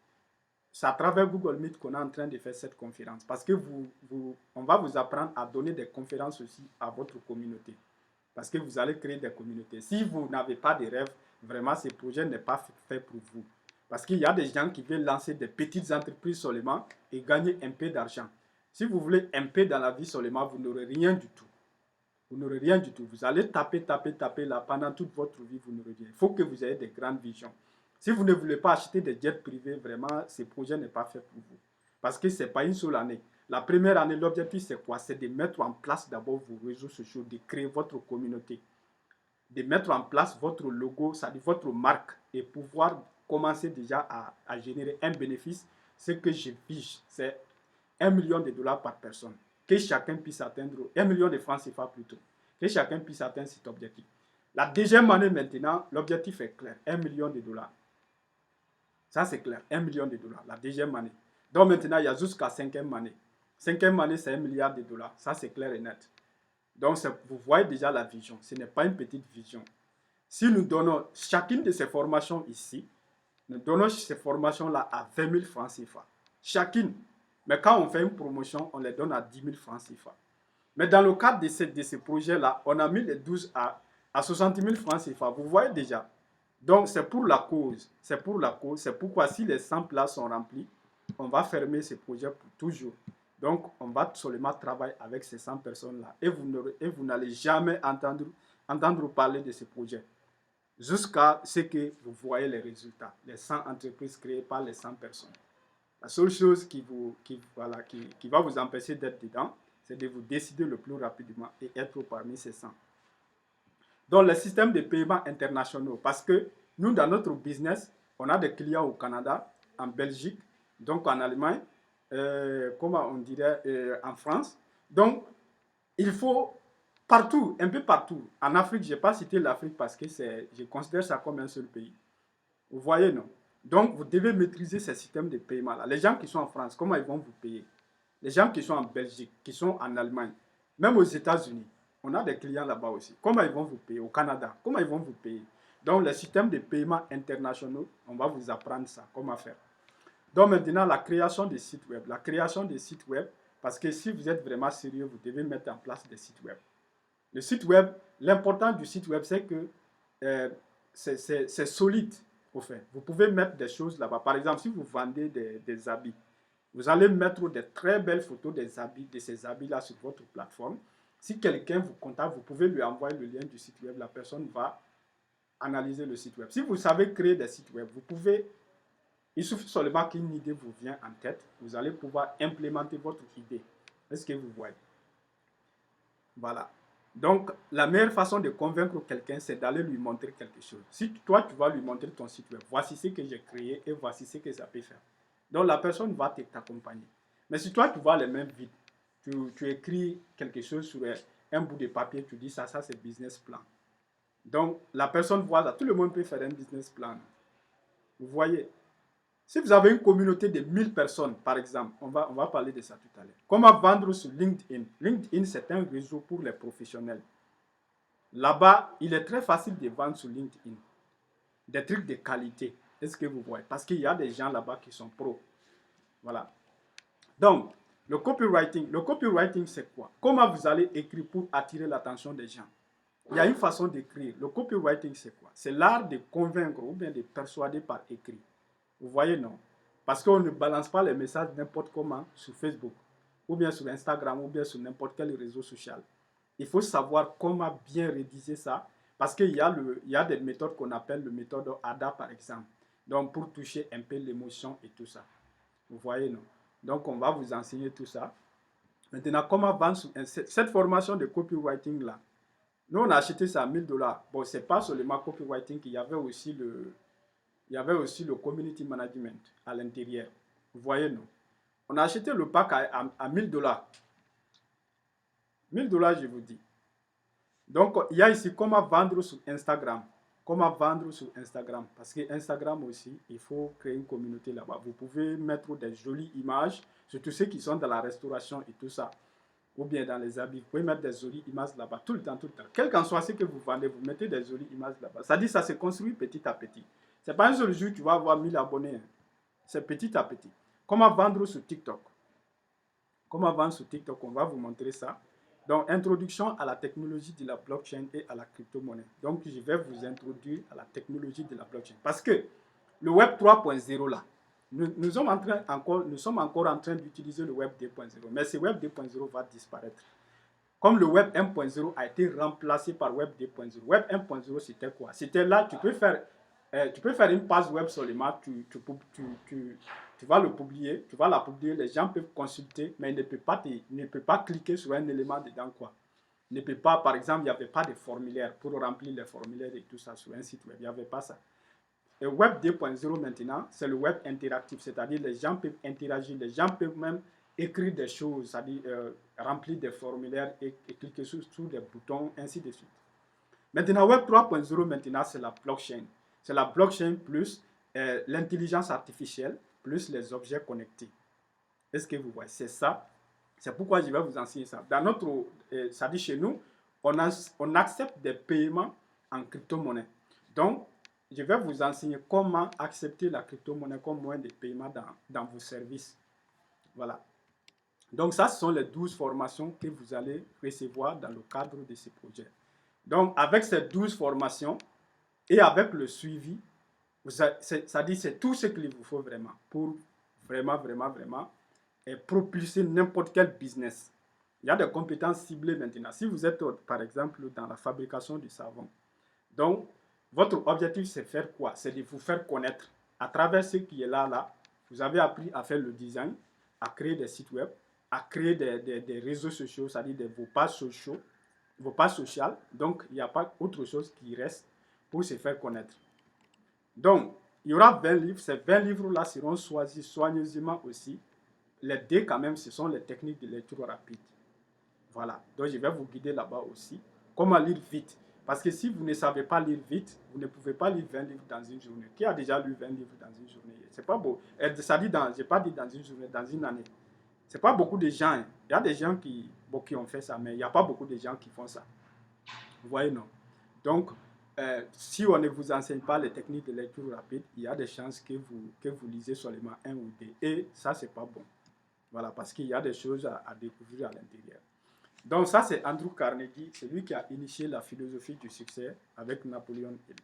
Speaker 1: C'est à travers Google Meet qu'on est en train de faire cette conférence. Parce que on va vous apprendre à donner des conférences aussi à votre communauté. Parce que vous allez créer des communautés. Si vous n'avez pas de rêve, vraiment ce projet n'est pas fait pour vous. Parce qu'il y a des gens qui veulent lancer des petites entreprises seulement et gagner un peu d'argent. Si vous voulez un peu dans la vie seulement, vous n'aurez rien du tout. Vous n'aurez rien du tout. Vous allez taper là pendant toute votre vie, vous n'aurez rien. Il faut que vous ayez des grandes visions. Si vous ne voulez pas acheter des jets privés, vraiment, ce projet n'est pas fait pour vous. Parce que ce n'est pas une seule année. La première année, l'objectif, c'est quoi? C'est de mettre en place d'abord vos réseaux sociaux, de créer votre communauté, de mettre en place votre logo, c'est-à-dire votre marque, et pouvoir commencer déjà à générer un bénéfice. Ce que je vise, c'est 1 million de dollars par personne. Que chacun puisse atteindre, 1 million de francs CFA plutôt. Que chacun puisse atteindre cet objectif. La deuxième année maintenant, l'objectif est clair, 1 million de dollars. Ça, c'est clair. 1 million de dollars, la deuxième année. Donc maintenant, il y a jusqu'à 5e année. 5e année, c'est 1 milliard de dollars. Ça, c'est clair et net. Donc, vous voyez déjà la vision. Ce n'est pas une petite vision. Si nous donnons chacune de ces formations ici, nous donnons ces formations-là à 20 000 francs CFA. Chacune. Mais quand on fait une promotion, on les donne à 10 000 francs CFA. Mais dans le cadre de ce projet-là, on a mis les 12 à 60 000 francs CFA. Vous voyez déjà. Donc, c'est pour la cause. C'est pour la cause. C'est pourquoi si les 100 places sont remplies, on va fermer ce projet pour toujours. Donc, on va seulement travailler avec ces 100 personnes-là. Et vous n'allez jamais entendre parler de ce projet jusqu'à ce que vous voyez les résultats, les 100 entreprises créées par les 100 personnes. La seule chose qui va vous empêcher d'être dedans, c'est de vous décider le plus rapidement et être parmi ces 100. Donc, les systèmes de paiement internationaux, parce que nous, dans notre business, on a des clients au Canada, en Belgique, donc en Allemagne, comment on dirait, en France. Donc, il faut partout, un peu partout. En Afrique, je n'ai pas cité l'Afrique parce que je considère ça comme un seul pays. Vous voyez, non? Donc, vous devez maîtriser ces systèmes de paiement-là. Les gens qui sont en France, comment ils vont vous payer? Les gens qui sont en Belgique, qui sont en Allemagne, même aux États-Unis, on a des clients là-bas aussi. Comment ils vont vous payer? Au Canada, comment ils vont vous payer? Donc, les systèmes de paiement internationaux, on va vous apprendre ça, comment faire. Donc, maintenant, la création des sites web. La création des sites web, parce que si vous êtes vraiment sérieux, vous devez mettre en place des sites web. Le site web, l'important du site web, c'est que c'est solide, au fait. Vous pouvez mettre des choses là-bas. Par exemple, si vous vendez des habits, vous allez mettre des très belles photos des habits, de ces habits-là sur votre plateforme. Si quelqu'un vous contacte, vous pouvez lui envoyer le lien du site web. La personne va analyser le site web. Si vous savez créer des sites web, vous pouvez, il suffit seulement qu'une idée vous vient en tête. Vous allez pouvoir implémenter votre idée. Est-ce que vous voyez? Voilà. Donc, la meilleure façon de convaincre quelqu'un, c'est d'aller lui montrer quelque chose. Si toi, tu vas lui montrer ton site web, voici ce que j'ai créé et voici ce que ça peut faire. Donc, la personne va t'accompagner. Mais si toi, tu vois les mains vides, tu écris quelque chose sur un bout de papier, tu dis ça c'est business plan. Donc, la personne voit ça. Tout le monde peut faire un business plan. Vous voyez? Si vous avez une communauté de 1000 personnes, par exemple, on va parler de ça tout à l'heure. Comment vendre sur LinkedIn? LinkedIn, c'est un réseau pour les professionnels. Là-bas, il est très facile de vendre sur LinkedIn. Des trucs de qualité. Est-ce que vous voyez? Parce qu'il y a des gens là-bas qui sont pros. Voilà. Donc, le copywriting, c'est quoi? Comment vous allez écrire pour attirer l'attention des gens? Il y a une façon d'écrire. Le copywriting, c'est quoi? C'est l'art de convaincre ou bien de persuader par écrit. Vous voyez, non? Parce qu'on ne balance pas les messages n'importe comment sur Facebook, ou bien sur Instagram, ou bien sur n'importe quel réseau social. Il faut savoir comment bien rédiger ça, parce qu'il y a des méthodes qu'on appelle le méthode ADA, par exemple. Donc, pour toucher un peu l'émotion et tout ça. Vous voyez, non? Donc, on va vous enseigner tout ça. Maintenant, comment vendre cette formation de copywriting-là? Nous, on a acheté ça à 1000 $. Bon, ce n'est pas seulement copywriting, il y avait aussi le community management à l'intérieur. Vous voyez, non? On a acheté le pack à 1000 $. 1000 $, je vous dis. Donc, il y a ici comment vendre sur Instagram. Comment vendre sur Instagram. Parce que Instagram aussi, il faut créer une communauté là-bas. Vous pouvez mettre des jolies images, surtout ceux qui sont dans la restauration et tout ça. Ou bien dans les habits. Vous pouvez mettre des jolies images là-bas. Tout le temps, tout le temps. Quel qu'en soit ce que vous vendez, vous mettez des jolies images là-bas. Ça dit, ça se construit petit à petit. Ce n'est pas un seul jour que tu vas avoir 1000 abonnés. C'est petit à petit. Comment vendre sur TikTok? Comment vendre sur TikTok? On va vous montrer ça. Donc, introduction à la technologie de la blockchain et à la crypto-monnaie. Donc, je vais vous introduire à la technologie de la blockchain. Parce que le Web 3.0 là, nous sommes encore en train d'utiliser le Web 2.0. Mais ce Web 2.0 va disparaître. Comme le Web 1.0 a été remplacé par Web 2.0. Web 1.0, c'était quoi? C'était là, tu peux faire une page web seulement, tu vas le publier, tu vas la publier, les gens peuvent consulter, mais ils ne peuvent pas cliquer sur un élément dedans, quoi. Ils ne peuvent pas, par exemple, il n'y avait pas de formulaire pour remplir les formulaires et tout ça sur un site web, il n'y avait pas ça. Et Web 2.0 maintenant, c'est le web interactif, c'est-à-dire les gens peuvent interagir, les gens peuvent même écrire des choses, c'est-à-dire remplir des formulaires et cliquer sur des boutons, ainsi de suite. Maintenant, Web 3.0, maintenant, c'est la blockchain. C'est la blockchain plus l'intelligence artificielle plus les objets connectés. Est-ce que vous voyez? C'est ça. C'est pourquoi je vais vous enseigner ça. Dans notre, ça dit chez nous, on accepte des paiements en crypto-monnaie. Donc, je vais vous enseigner comment accepter la crypto-monnaie comme moyen de paiement dans vos services. Voilà. Donc, ça, ce sont les 12 formations que vous allez recevoir dans le cadre de ce projet. Donc, avec ces 12 formations et avec le suivi, ça dit c'est tout ce qu'il vous faut vraiment pour vraiment propulser n'importe quel business. Il y a des compétences ciblées maintenant. Si vous êtes, par exemple, dans la fabrication du savon, donc, votre objectif, c'est faire quoi? C'est de vous faire connaître. À travers ce qui est là, vous avez appris à faire le design, à créer des sites web, à créer des réseaux sociaux, c'est-à-dire vos pages sociaux, vos pages sociales. Donc, il n'y a pas autre chose qui reste pour se faire connaître. Donc, il y aura 20 livres. Ces 20 livres-là seront choisis soigneusement aussi. Les D, quand même, ce sont les techniques de lecture rapide. Voilà. Donc, je vais vous guider là-bas aussi. Comment lire vite. Parce que si vous ne savez pas lire vite, vous ne pouvez pas lire 20 livres dans une journée. Qui a déjà lu 20 livres dans une journée? C'est pas beau. Ça dit je n'ai pas dit dans une journée, dans une année. C'est pas beaucoup de gens. Il y a des gens qui ont fait ça, mais il n'y a pas beaucoup de gens qui font ça. Vous voyez, non? Donc, si on ne vous enseigne pas les techniques de lecture rapide, il y a des chances que vous lisez seulement un ou deux. Et ça, c'est pas bon. Voilà, parce qu'il y a des choses à découvrir à l'intérieur. Donc ça, c'est Andrew Carnegie, c'est lui qui a initié la philosophie du succès avec Napoléon Hill.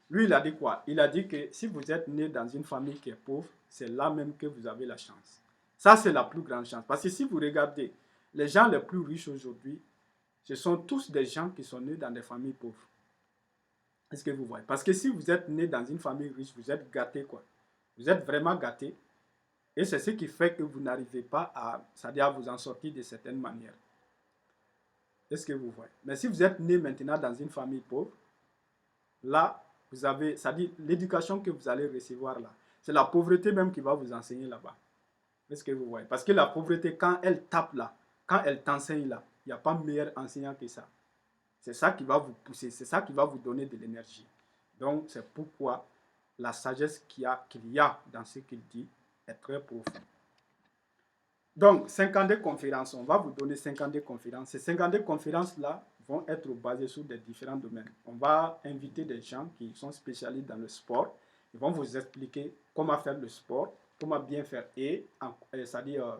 Speaker 1: Lui, il a dit quoi? Il a dit que si vous êtes né dans une famille qui est pauvre, c'est là même que vous avez la chance. Ça, c'est la plus grande chance. Parce que si vous regardez, les gens les plus riches aujourd'hui, ce sont tous des gens qui sont nés dans des familles pauvres. Est-ce que vous voyez? Parce que si vous êtes né dans une famille riche, vous êtes gâté, quoi. Vous êtes vraiment gâté. Et c'est ce qui fait que vous n'arrivez pas à vous en sortir de certaines manières. Est-ce que vous voyez? Mais si vous êtes né maintenant dans une famille pauvre, là, vous avez, c'est-à-dire l'éducation que vous allez recevoir là, c'est la pauvreté même qui va vous enseigner là-bas. Est-ce que vous voyez? Parce que la pauvreté, quand elle tape là, quand elle t'enseigne là, il n'y a pas meilleur enseignant que ça. C'est ça qui va vous pousser, c'est ça qui va vous donner de l'énergie. Donc, c'est pourquoi la sagesse qu'il y a dans ce qu'il dit est très profonde. Donc, 52 conférences, on va vous donner 52 conférences. Ces 52 conférences-là vont être basées sur des différents domaines. On va inviter des gens qui sont spécialistes dans le sport. Ils vont vous expliquer comment faire le sport, comment bien faire c'est-à-dire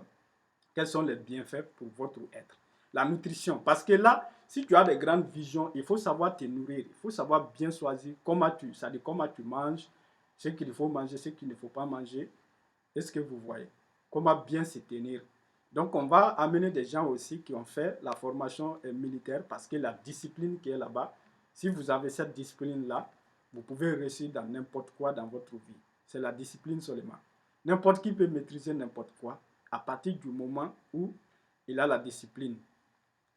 Speaker 1: quels sont les bienfaits pour votre être. La nutrition, parce que là, si tu as des grandes visions, il faut savoir te nourrir, il faut savoir bien choisir comment tu manges, ce qu'il faut manger, ce qu'il ne faut pas manger. Est-ce que vous voyez? Comment bien se tenir. Donc, on va amener des gens aussi qui ont fait la formation militaire parce que la discipline qui est là-bas, si vous avez cette discipline-là, vous pouvez réussir dans n'importe quoi dans votre vie. C'est la discipline seulement. N'importe qui peut maîtriser n'importe quoi à partir du moment où il a la discipline.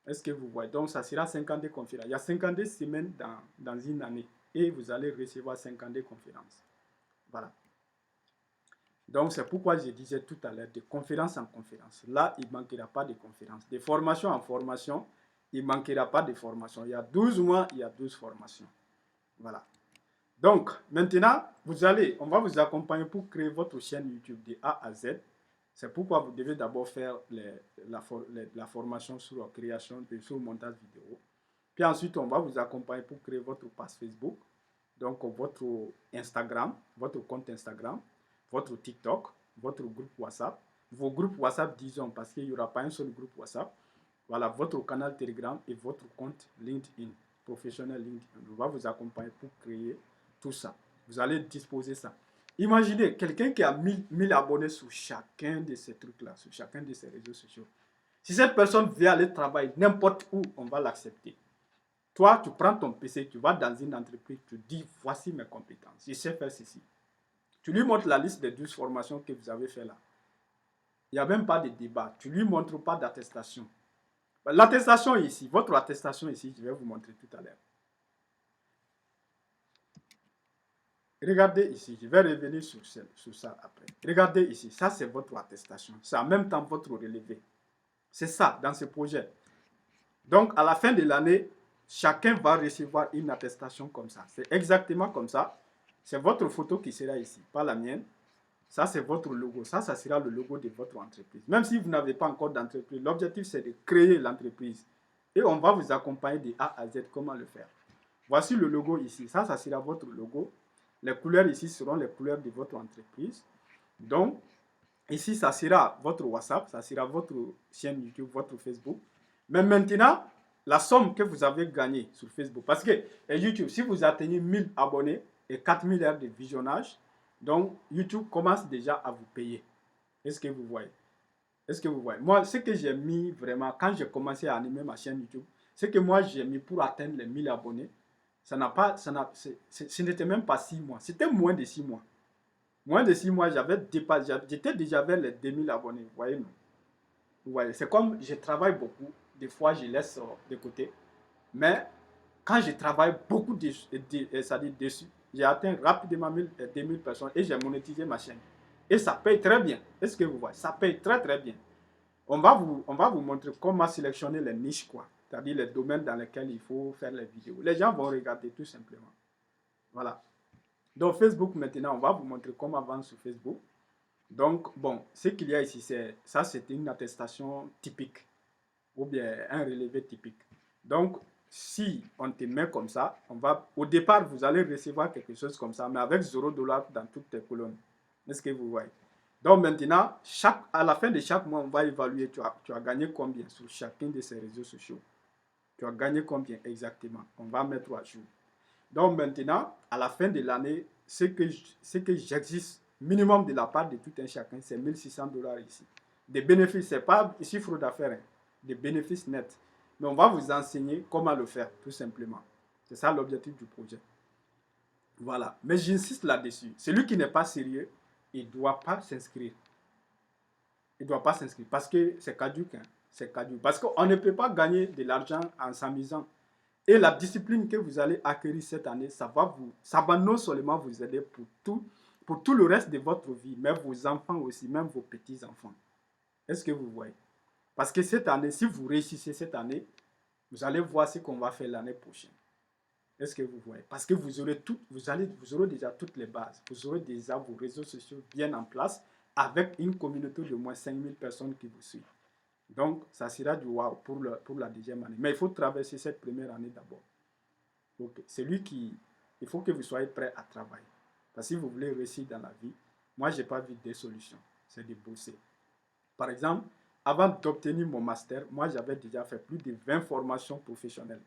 Speaker 1: Est-ce que vous voyez? Donc, ça sera 52 conférences. Il y a 52 semaines dans une année et vous allez recevoir 52 conférences. Voilà. Donc, c'est pourquoi je disais tout à l'heure, de conférence en conférence. Là, il ne manquera pas de conférences. De formation en formation, il ne manquera pas de formation. Il y a 12 mois, il y a 12 formations. Voilà. Donc, maintenant, on va vous accompagner pour créer votre chaîne YouTube de A à Z. C'est pourquoi vous devez d'abord faire la formation sur la création, sur le montage vidéo. Puis ensuite, on va vous accompagner pour créer votre page Facebook, donc votre Instagram, votre compte Instagram, votre TikTok, votre groupe WhatsApp, vos groupes WhatsApp, disons, parce qu'il n'y aura pas un seul groupe WhatsApp. Voilà, votre canal Telegram et votre compte LinkedIn, professionnel LinkedIn. On va vous accompagner pour créer tout ça. Vous allez disposer ça. Imaginez quelqu'un qui a 1000 abonnés sur chacun de ces trucs-là, sur chacun de ces réseaux sociaux. Si cette personne veut aller travailler n'importe où, on va l'accepter. Toi, tu prends ton PC, tu vas dans une entreprise, tu dis, voici mes compétences, je sais faire ceci. Tu lui montres la liste des 12 formations que vous avez fait là. Il n'y a même pas de débat. Tu ne lui montres pas d'attestation. L'attestation ici, votre attestation ici, je vais vous montrer tout à l'heure. Regardez ici, je vais revenir sur ça après. Regardez ici, ça c'est votre attestation. C'est en même temps votre relevé. C'est ça dans ce projet. Donc à la fin de l'année, chacun va recevoir une attestation comme ça. C'est exactement comme ça. C'est votre photo qui sera ici, pas la mienne. Ça, c'est votre logo. Ça sera le logo de votre entreprise. Même si vous n'avez pas encore d'entreprise, l'objectif, c'est de créer l'entreprise. Et on va vous accompagner de A à Z comment le faire. Voici le logo ici. Ça sera votre logo. Les couleurs ici seront les couleurs de votre entreprise. Donc, ici, ça sera votre WhatsApp, ça sera votre chaîne YouTube, votre Facebook. Mais maintenant, la somme que vous avez gagnée sur Facebook, parce que YouTube, si vous atteignez 1000 abonnés et 4000 heures de visionnage, donc YouTube commence déjà à vous payer. Est-ce que vous voyez? Est-ce que vous voyez? Moi, ce que j'ai mis vraiment, quand j'ai commencé à animer ma chaîne YouTube, c'est que moi, j'ai mis pour atteindre les 1000 abonnés. Ça n'a pas, ça n'a, ce n'était même pas 6 mois. C'était moins de 6 mois. Moins de 6 mois, j'avais dépassé, j'étais déjà vers les 2000 abonnés. Vous voyez, non? Vous voyez, c'est comme je travaille beaucoup. Des fois, je laisse de côté. Mais quand je travaille beaucoup dessus, j'ai atteint rapidement 2000 personnes et j'ai monétisé ma chaîne. Et ça paye très bien. Est-ce que vous voyez? Ça paye très très bien. On va vous montrer comment sélectionner les niches, quoi. C'est-à-dire les domaines dans lesquels il faut faire les vidéos. Les gens vont regarder tout simplement. Voilà. Donc Facebook maintenant, on va vous montrer comment vendre sur Facebook. Donc, bon, ce qu'il y a ici, c'est une attestation typique ou bien un relevé typique. Donc, si on te met comme ça, au départ, vous allez recevoir quelque chose comme ça, mais avec 0$ dans toutes tes colonnes. Est-ce que vous voyez? Donc maintenant, à la fin de chaque mois, on va évaluer, tu as gagné combien sur chacun de ces réseaux sociaux. Tu as gagné combien exactement? On va mettre à jour. Donc maintenant, à la fin de l'année, ce que j'existe minimum de la part de tout un chacun, c'est 1600$ ici. Des bénéfices, ce n'est pas chiffre d'affaires, hein, des bénéfices nets. Mais on va vous enseigner comment le faire, tout simplement. C'est ça l'objectif du projet. Voilà. Mais j'insiste là-dessus. Celui qui n'est pas sérieux, il ne doit pas s'inscrire. Il ne doit pas s'inscrire parce que c'est caduque. Hein. C'est caduque. Parce qu'on ne peut pas gagner de l'argent en s'amusant. Et la discipline que vous allez acquérir cette année, ça va non seulement vous aider pour tout le reste de votre vie, mais vos enfants aussi, même vos petits-enfants. Est-ce que vous voyez? Parce que cette année, si vous réussissez cette année, vous allez voir ce qu'on va faire l'année prochaine. Est-ce que vous voyez? Parce que vous aurez déjà toutes les bases. Vous aurez déjà vos réseaux sociaux bien en place avec une communauté de moins 5000 personnes qui vous suivent. Donc, ça sera du wow pour la deuxième année. Mais il faut traverser cette première année d'abord. Donc, il faut que vous soyez prêt à travailler. Parce que si vous voulez réussir dans la vie, moi, je n'ai pas vu des solutions. C'est de bosser. Par exemple, avant d'obtenir mon master, moi, j'avais déjà fait plus de 20 formations professionnelles.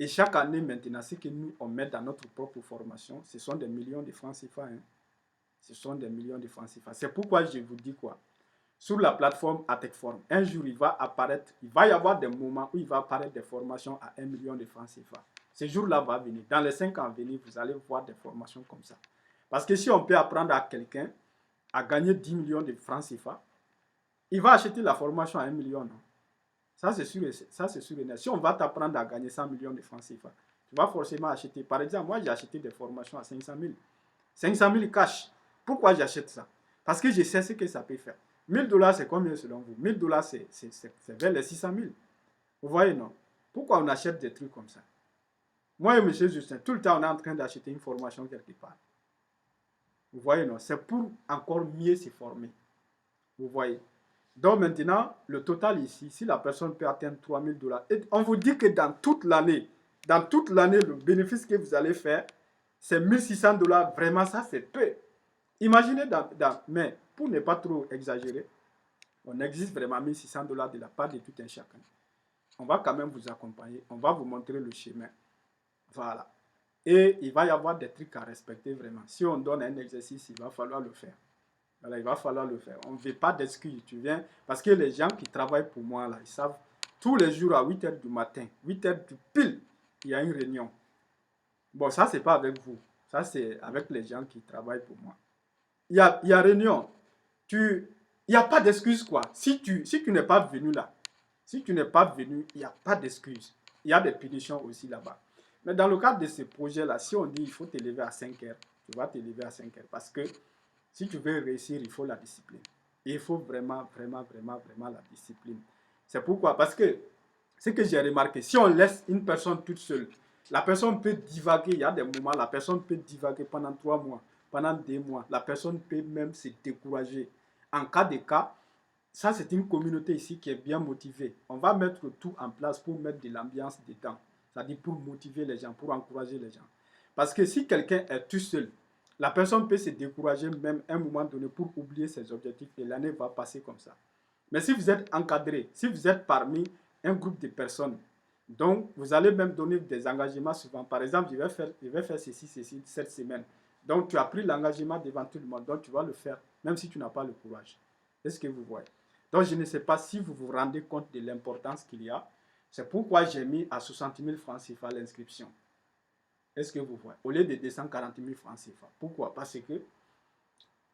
Speaker 1: Et chaque année maintenant, ce que nous, on met dans notre propre formation, ce sont des millions de francs CFA. Hein. Ce sont des millions de francs CFA. C'est pourquoi je vous dis quoi? Sur la plateforme Atechform, un jour, il va y avoir des moments où il va apparaître des formations à 1 million de francs CFA. Ce jour-là va venir. Dans les 5 ans à venir, vous allez voir des formations comme ça. Parce que si on peut apprendre à quelqu'un à gagner 10 millions de francs CFA, il va acheter la formation à 1 million. Non? Ça, c'est sûr et net. Si on va t'apprendre à gagner 100 millions de francs CFA, tu vas forcément acheter. Par exemple, moi, j'ai acheté des formations à 500 000. 500 000 cash. Pourquoi j'achète ça? Parce que je sais ce que ça peut faire. 1000$, c'est combien selon vous? 1000$, c'est vers les 600 000. Vous voyez, non? Pourquoi on achète des trucs comme ça? Moi et M. Justin, tout le temps, on est en train d'acheter une formation quelque part. Vous voyez, non? C'est pour encore mieux se former. Vous voyez? Donc maintenant, le total ici, si la personne peut atteindre 3000$, et on vous dit que dans toute l'année, le bénéfice que vous allez faire, c'est 1600$. Vraiment, ça, c'est peu. Imaginez, mais pour ne pas trop exagérer, on existe vraiment 1600$ de la part de tout un chacun. On va quand même vous accompagner, on va vous montrer le chemin. Voilà. Et il va y avoir des trucs à respecter vraiment. Si on donne un exercice, il va falloir le faire. Voilà, il va falloir le faire. On ne veut pas d'excuses. Tu viens, parce que les gens qui travaillent pour moi, là, ils savent, tous les jours à 8h du matin, 8h du pile, il y a une réunion. Bon, ça, ce n'est pas avec vous. Ça, c'est avec les gens qui travaillent pour moi. Il y a réunion. Il n'y a pas d'excuse, quoi. Si tu n'es pas venu là, il n'y a pas d'excuse. Il y a des punitions aussi là-bas. Mais dans le cadre de ce projet-là, si on dit il faut te lever à 5h, tu vas te lever à 5h. Parce que si tu veux réussir, il faut la discipline. Et il faut vraiment la discipline. C'est pourquoi, parce que ce que j'ai remarqué, si on laisse une personne toute seule, la personne peut divaguer. Il y a des moments, la personne peut divaguer pendant 3 mois, pendant 2 mois. La personne peut même se décourager. En cas de cas, ça c'est une communauté ici qui est bien motivée. On va mettre tout en place pour mettre de l'ambiance dedans. C'est-à-dire pour motiver les gens, pour encourager les gens. Parce que si quelqu'un est tout seul, la personne peut se décourager même à un moment donné pour oublier ses objectifs et l'année va passer comme ça. Mais si vous êtes encadré, si vous êtes parmi un groupe de personnes, donc vous allez même donner des engagements souvent. Par exemple, je vais faire ceci, cette semaine. Donc tu as pris l'engagement devant tout le monde, donc tu vas le faire, même si tu n'as pas le courage. Est-ce que vous voyez? Donc, je ne sais pas si vous vous rendez compte de l'importance qu'il y a. C'est pourquoi j'ai mis à 60 000 francs CFA l'inscription. Est-ce que vous voyez? Au lieu de 240 000 francs CFA. Pourquoi? Parce que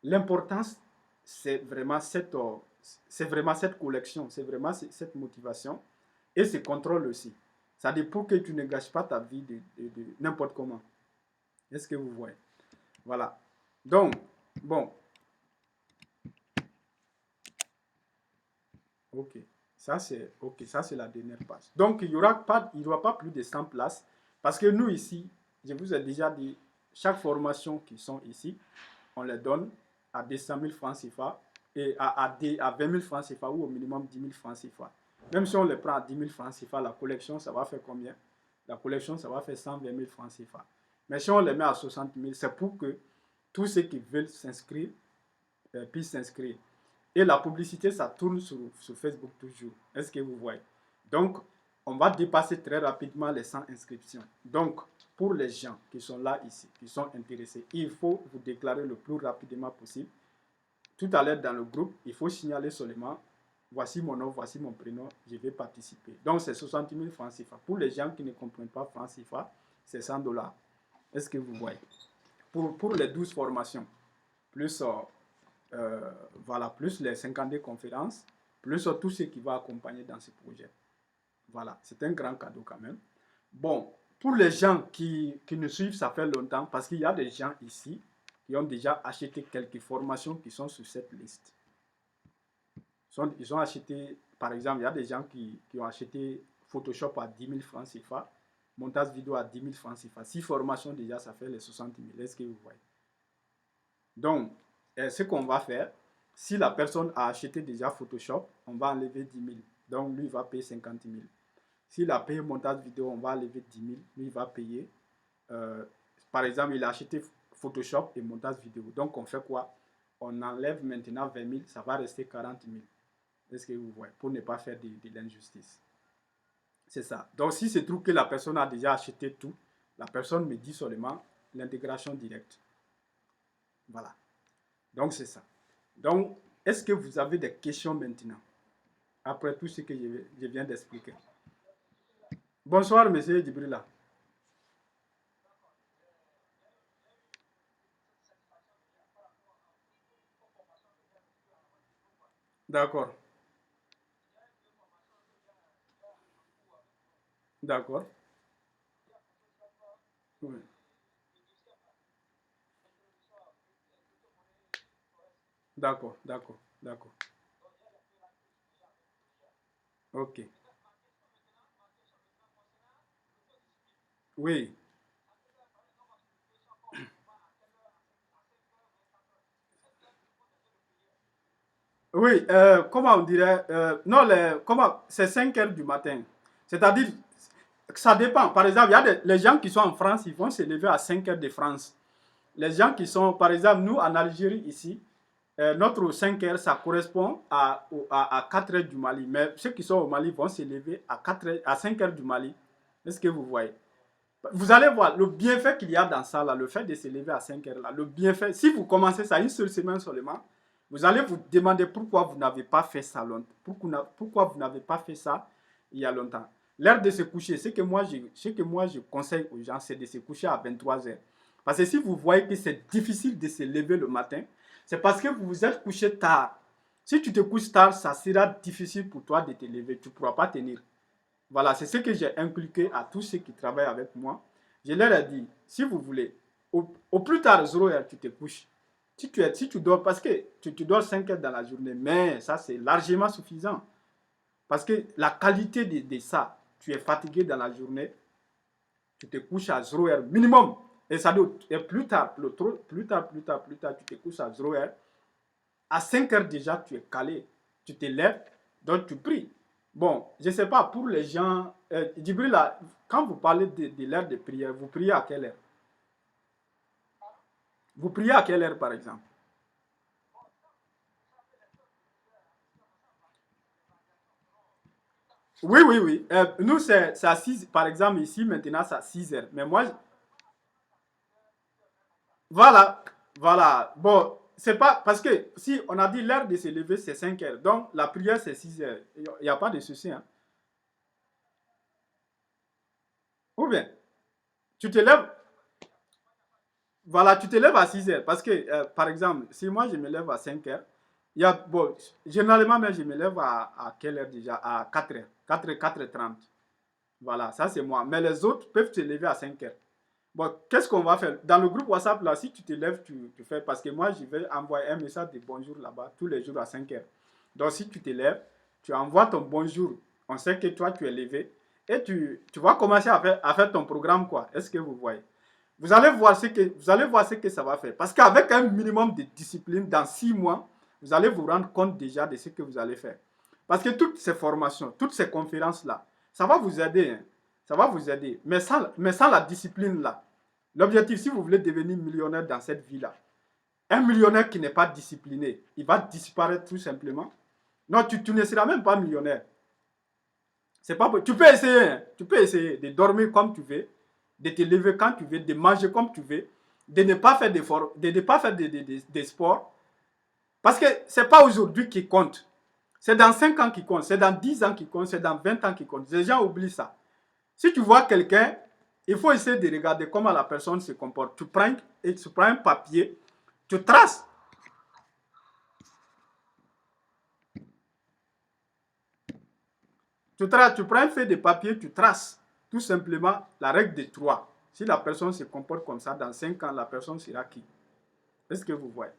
Speaker 1: l'importance, c'est vraiment cette collection, c'est vraiment cette motivation et ce contrôle aussi. Ça dit pour que tu ne gâches pas ta vie de n'importe comment. Est-ce que vous voyez? Voilà. Donc, bon. Ok. Ça, c'est la dernière page. Donc, il n'y aura pas plus de 100 places parce que nous, ici, je vous ai déjà dit, chaque formation qui sont ici, on les donne à 200 000 francs CFA et à 20 000 francs CFA ou au minimum 10 000 francs CFA. Même si on les prend à 10 000 francs CFA, la collection, ça va faire combien? La collection, ça va faire 120 000 francs CFA. Mais si on les met à 60 000, c'est pour que tous ceux qui veulent s'inscrire puissent s'inscrire. Et la publicité, ça tourne sur Facebook toujours. Est-ce que vous voyez? Donc, on va dépasser très rapidement les 100 inscriptions. Donc, pour les gens qui sont là ici, qui sont intéressés, il faut vous déclarer le plus rapidement possible. Tout à l'heure dans le groupe, il faut signaler seulement, voici mon nom, voici mon prénom, je vais participer. Donc, c'est 60 000 francs CFA. Pour les gens qui ne comprennent pas francs CFA, c'est 100 $. Est-ce que vous voyez? Pour les 12 formations, plus voilà, plus les 52 conférences, plus tout ce qui va accompagner dans ce projet. Voilà, c'est un grand cadeau quand même. Bon, pour les gens qui nous suivent, ça fait longtemps, parce qu'il y a des gens ici qui ont déjà acheté quelques formations qui sont sur cette liste. Ils ont acheté, par exemple, il y a des gens qui ont acheté Photoshop à 10 000 francs CFA, montage vidéo à 10 000 francs CFA. 6 formations déjà, ça fait les 60 000. Est-ce que vous voyez? Donc, ce qu'on va faire, si la personne a acheté déjà Photoshop, on va enlever 10 000. Donc, lui, il va payer 50 000. S'il a payé montage vidéo, on va enlever 10 000. Lui, il va payer. Par exemple, il a acheté Photoshop et montage vidéo. Donc, on fait quoi? On enlève maintenant 20 000. Ça va rester 40 000. Est-ce que vous voyez? Pour ne pas faire de l'injustice. C'est ça. Donc, si c'est trouve que la personne a déjà acheté tout, la personne me dit seulement l'intégration directe. Voilà. Donc, c'est ça. Donc, est-ce que vous avez des questions maintenant? Après tout ce que je viens d'expliquer. Bonsoir, monsieur Djibrila. D'accord. D'accord. Oui. D'accord, d'accord, d'accord. Ok. Oui. Oui, comment on dirait non, c'est 5 heures du matin. C'est-à-dire, ça dépend. Par exemple, il y a les gens qui sont en France, ils vont se lever à 5 heures de France. Les gens qui sont, par exemple, nous en Algérie ici, notre 5 heures, ça correspond à 4 heures du Mali. Mais ceux qui sont au Mali vont se lever à, 4 heures, à 5 heures du Mali. Est-ce que vous voyez? Vous allez voir le bienfait qu'il y a dans ça, là, le fait de se lever à 5 heures, là, le bienfait. Si vous commencez ça une seule semaine seulement, vous allez vous demander pourquoi vous n'avez pas fait ça longtemps. Pourquoi vous n'avez pas fait ça il y a longtemps. L'heure de se coucher, ce que moi je conseille aux gens, c'est de se coucher à 23 heures. Parce que si vous voyez que c'est difficile de se lever le matin, c'est parce que vous vous êtes couché tard. Si tu te couches tard, ça sera difficile pour toi de te lever. Tu ne pourras pas tenir. Voilà, c'est ce que j'ai inculqué à tous ceux qui travaillent avec moi. Je leur ai dit, si vous voulez, au plus tard, 0 heure, tu te couches. Si tu dors, parce que tu dors 5 heures dans la journée, mais ça, c'est largement suffisant. Parce que la qualité de ça, tu es fatigué dans la journée, tu te couches à 0 heure minimum. Et ça doit être plus tard, plus tard, tu te couches à 0 heure. À 5 heures déjà, tu es calé. Tu te lèves, donc tu pries. Bon, je ne sais pas, pour les gens, Djibril, quand vous parlez de l'heure de prière, vous priez à quelle heure? Vous priez à quelle heure, par exemple? Oui, oui, oui. Nous, c'est à 6, par exemple, ici, maintenant, c'est à 6 heures. Mais moi, voilà, voilà. Bon, c'est pas parce que si on a dit l'heure de se lever, c'est 5 heures. Donc, la prière, c'est 6 heures. Il n'y a pas de souci. Hein. Ou bien, tu te lèves, voilà, tu te lèves à 6 heures. Parce que, par exemple, si moi je me lève à 5 heures, il y a, bon, généralement, mais je me lève à quelle heure déjà? À 4 heures. 4h30. Voilà, ça c'est moi. Mais les autres peuvent se lever à 5 heures. Bon, qu'est-ce qu'on va faire? Dans le groupe WhatsApp, là, si tu te lèves, tu fais. Parce que moi, je vais envoyer un message de bonjour là-bas tous les jours à 5 heures. Donc, si tu te lèves, tu envoies ton bonjour. On sait que toi, tu es levé. Et tu vas commencer à faire ton programme, quoi. Est-ce que vous voyez? Vous allez voir ce que ça va faire. Parce qu'avec un minimum de discipline, dans 6 mois, vous allez vous rendre compte déjà de ce que vous allez faire. Parce que toutes ces formations, toutes ces conférences-là, ça va vous aider. Hein. Ça va vous aider. Mais sans la discipline-là, l'objectif, si vous voulez devenir millionnaire dans cette vie-là, un millionnaire qui n'est pas discipliné, il va disparaître tout simplement. Non, tu ne seras même pas millionnaire. C'est pas, tu peux essayer, hein. Tu peux essayer de dormir comme tu veux, de te lever quand tu veux, de manger comme tu veux, de ne pas faire d'efforts, de ne pas faire des sports. Parce que ce n'est pas aujourd'hui qui compte. C'est dans 5 ans qui compte, c'est dans 10 ans qui compte, c'est dans 20 ans qui compte. Les gens oublient ça. Si tu vois quelqu'un, il faut essayer de regarder comment la personne se comporte. Tu prends un papier, tu traces. Tu prends un feuille de papier, tu traces tout simplement la règle de 3. Si la personne se comporte comme ça, dans 5 ans, la personne sera qui? Est-ce que vous voyez?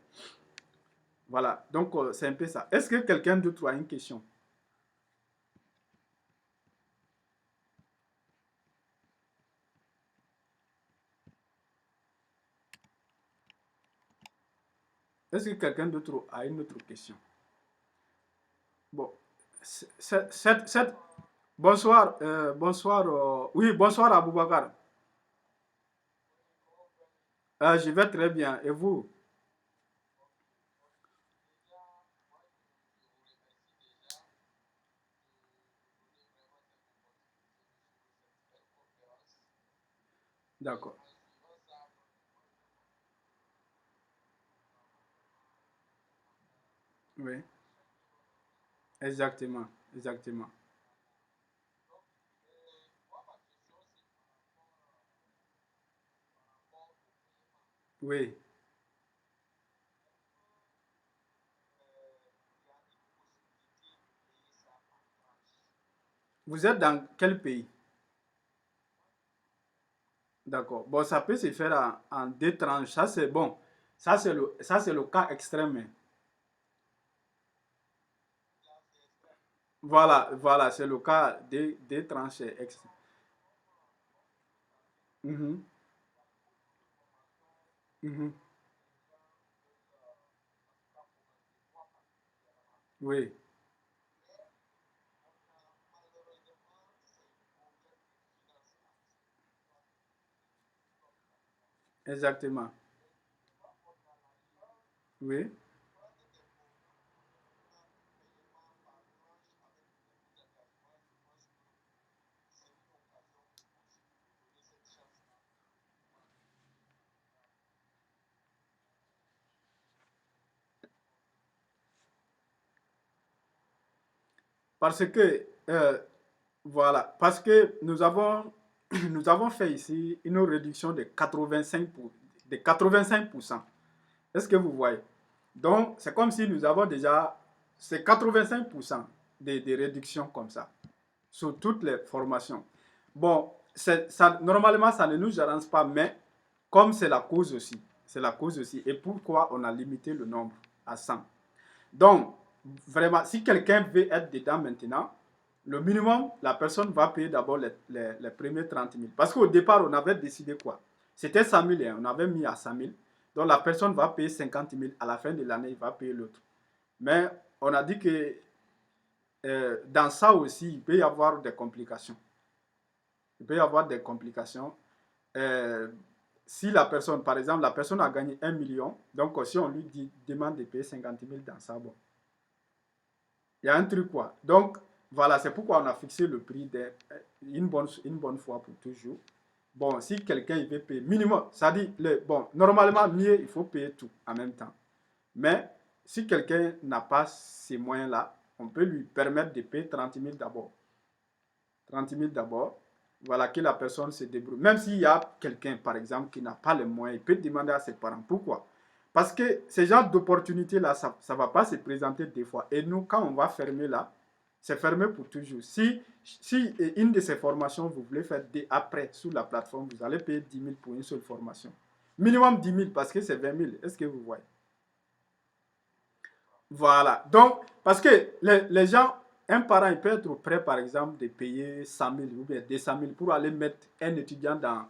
Speaker 1: Voilà, donc c'est un peu ça. Est-ce que quelqu'un d'autre a une question? Est-ce que quelqu'un d'autre a une autre question? Bon, bonsoir, bonsoir, oui, bonsoir Aboubakar. Je vais très bien, et vous? D'accord, oui, exactement, exactement. Oui, vous êtes dans quel pays? D'accord. Bon, ça peut se faire en deux tranches. Ça, c'est bon. Ça, c'est le cas extrême. Hein. Voilà, voilà, c'est le cas des tranches extrêmes. Mhm, mhm. Oui, exactement. Oui, parce que, voilà, parce que nous avons fait ici une réduction de 85%. Est-ce que vous voyez? Donc, c'est comme si nous avons déjà, c'est 85% de réduction comme ça, sur toutes les formations. Bon, ça, normalement, ça ne nous arrange pas, mais comme c'est la cause aussi, c'est la cause aussi. Et pourquoi on a limité le nombre à 100? Donc, vraiment, si quelqu'un veut être dedans maintenant, le minimum, la personne va payer d'abord les premiers 30 000. Parce qu'au départ, on avait décidé quoi? C'était 100 000, hein, on avait mis à 100 000. Donc, la personne va payer 50 000. À la fin de l'année, il va payer l'autre. Mais on a dit que dans ça aussi, il peut y avoir des complications. Il peut y avoir des complications. Euh, si la personne, par exemple, la personne a gagné 1 million, donc si on lui demande de payer 50 000 dans ça, bon, il y a un truc quoi. Donc, voilà, c'est pourquoi on a fixé le prix une bonne fois pour toujours. Bon, si quelqu'un il veut payer minimum, ça dit, bon, normalement, mieux, il faut payer tout en même temps. Mais si quelqu'un n'a pas ces moyens-là, on peut lui permettre de payer 30 000 d'abord. 30 000 d'abord. Voilà, que la personne se débrouille. Même s'il y a quelqu'un, par exemple, qui n'a pas les moyens, il peut demander à ses parents. Pourquoi? Parce que ces genres d'opportunités-là, ça ne va pas se présenter des fois. Et nous, quand on va fermer là, c'est fermé pour toujours. Si une de ces formations, vous voulez faire après sur la plateforme, vous allez payer 10 000 pour une seule formation. Minimum 10 000 parce que c'est 20 000. Est-ce que vous voyez? Voilà. Donc, parce que les gens, un parent, il peut être prêt, par exemple, de payer 100 000 ou bien 200 000 pour aller mettre un étudiant dans,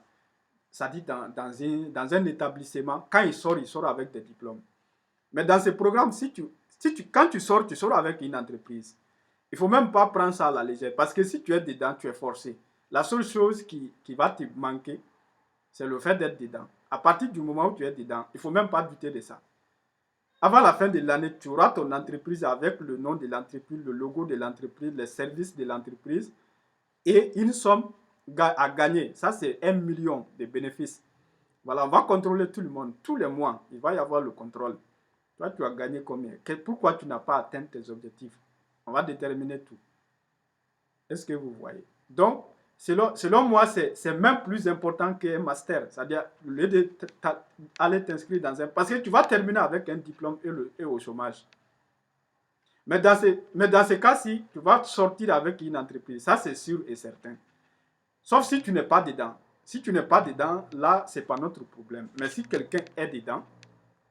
Speaker 1: ça dit dans un établissement. Quand il sort avec des diplômes. Mais dans ce programme, quand tu sors avec une entreprise. Il ne faut même pas prendre ça à la légère. Parce que si tu es dedans, tu es forcé. La seule chose qui va te manquer, c'est le fait d'être dedans. À partir du moment où tu es dedans, il ne faut même pas douter de ça. Avant la fin de l'année, tu auras ton entreprise avec le nom de l'entreprise, le logo de l'entreprise, les services de l'entreprise et une somme à gagner. Ça, c'est 1 million de bénéfices. Voilà, on va contrôler tout le monde. Tous les mois, il va y avoir le contrôle. Toi, tu as gagné combien? Pourquoi tu n'as pas atteint tes objectifs? On va déterminer tout. Est-ce que vous voyez? Donc, selon moi, c'est même plus important qu'un master. C'est-à-dire, au lieu d'aller t'inscrire dans un... Parce que tu vas terminer avec un diplôme et au chômage. Mais dans ce cas-ci, tu vas sortir avec une entreprise. Ça, c'est sûr et certain. Sauf si tu n'es pas dedans. Si tu n'es pas dedans, là, ce n'est pas notre problème. Mais si quelqu'un est dedans,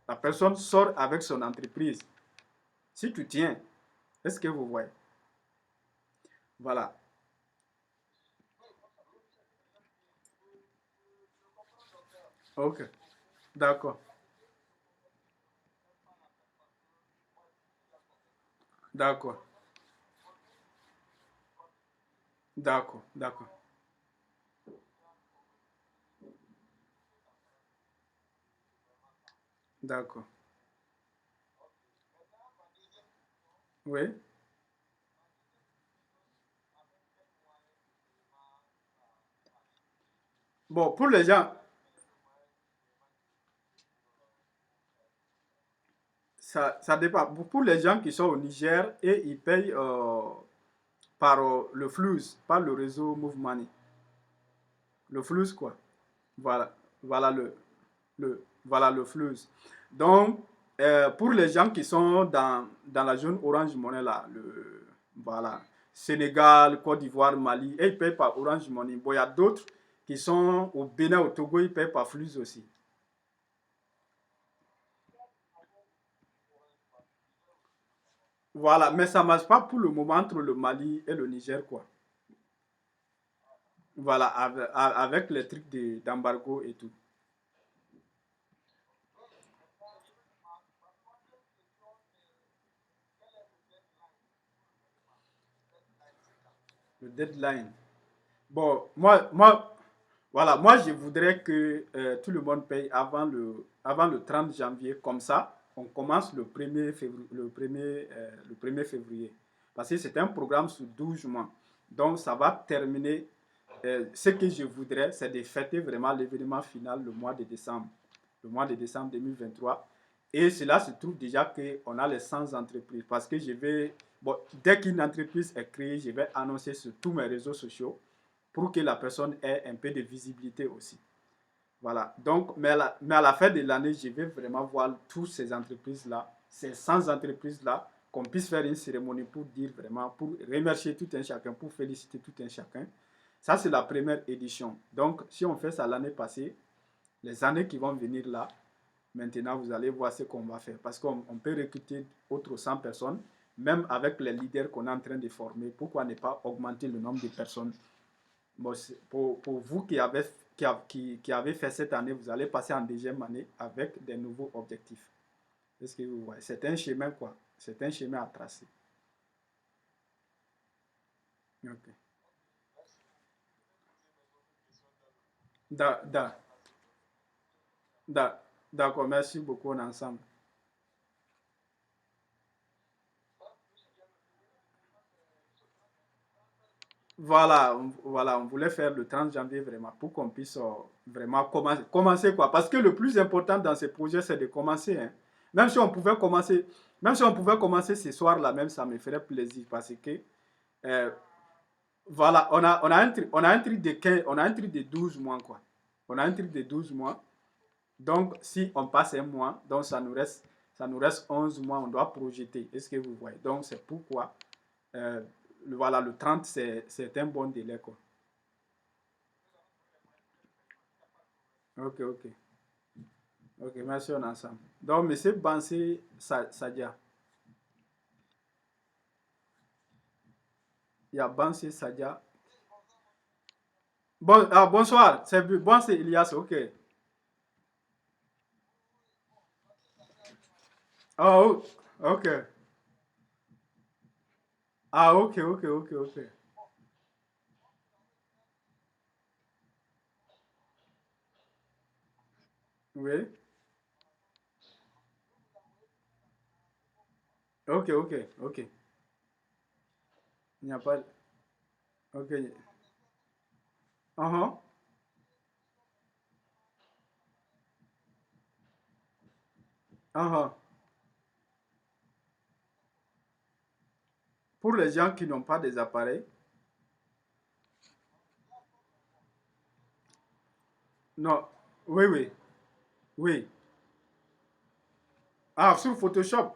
Speaker 1: la personne sort avec son entreprise. Si tu tiens, est-ce que vous voyez? Voilà. Ok. D'accord. D'accord. D'accord. D'accord. D'accord. Oui. Bon, pour les gens, ça dépend. Pour les gens qui sont au Niger et ils payent par le flux, par le réseau Move Money. Le flux, quoi. Voilà. Voilà voilà le flux. Donc, pour les gens qui sont dans la zone Orange Money, là, voilà, Sénégal, Côte d'Ivoire, Mali, et ils payent par Orange Money. Bon, il y a d'autres qui sont au Bénin, au Togo, ils payent par flux aussi. Voilà, mais ça ne marche pas pour le moment entre le Mali et le Niger, quoi. Voilà, avec les trucs d'embargo et tout. Le deadline. Bon, voilà, moi, je voudrais que tout le monde paye avant le 30 janvier. Comme ça, on commence le 1er février. Le 1er février. Parce que c'est un programme sur 12 mois. Donc, ça va terminer. Ce que je voudrais, c'est de fêter vraiment l'événement final le mois de décembre. Le mois de décembre 2023. Et cela se trouve déjà qu'on a les 100 entreprises. Parce que je vais, bon, dès qu'une entreprise est créée, je vais annoncer sur tous mes réseaux sociaux pour que la personne ait un peu de visibilité aussi. Voilà. Donc, mais à la fin de l'année, je vais vraiment voir toutes ces entreprises-là, ces 100 entreprises-là, qu'on puisse faire une cérémonie pour dire vraiment, pour remercier tout un chacun, pour féliciter tout un chacun. Ça, c'est la première édition. Donc, si on fait ça l'année passée, les années qui vont venir là, maintenant, vous allez voir ce qu'on va faire. Parce qu'on peut recruter autres 100 personnes, même avec les leaders qu'on est en train de former. Pourquoi ne pas augmenter le nombre de personnes? Bon, pour vous qui avez fait cette année, vous allez passer en deuxième année avec des nouveaux objectifs. Est-ce que vous voyez? C'est un chemin, quoi. C'est un chemin à tracer. Ok. Da- da- D'accord, merci beaucoup, on est ensemble. Voilà, on voulait faire le 30 janvier vraiment pour qu'on puisse vraiment commencer quoi. Parce que le plus important dans ces projets, c'est de commencer, hein. Même si on pouvait commencer, même si on pouvait commencer ce soir-là, même ça me ferait plaisir parce que euh, voilà, on a un truc de 15, on a un truc de 12 mois quoi. On a un truc de 12 mois. Donc si on passe un mois, donc ça nous reste 11 mois, on doit projeter. Est-ce que vous voyez? Donc c'est pourquoi euh, voilà, le 30 c'est un bon délai quoi. Ok, ok. Ok, merci, on est ensemble. Donc, monsieur Bansé Sadia. Il y a Bansé Sadia. Bon, ah, bonsoir. Bon, c'est Elias, ok. Oh, ok. Ah, ok, ok, ok, ok. Oui. Ok, ok, ok. Il n'y a pas. Ok. Uh-huh. Uh-huh. Pour les gens qui n'ont pas des appareils, non. Oui, oui, oui. Ah, sur Photoshop.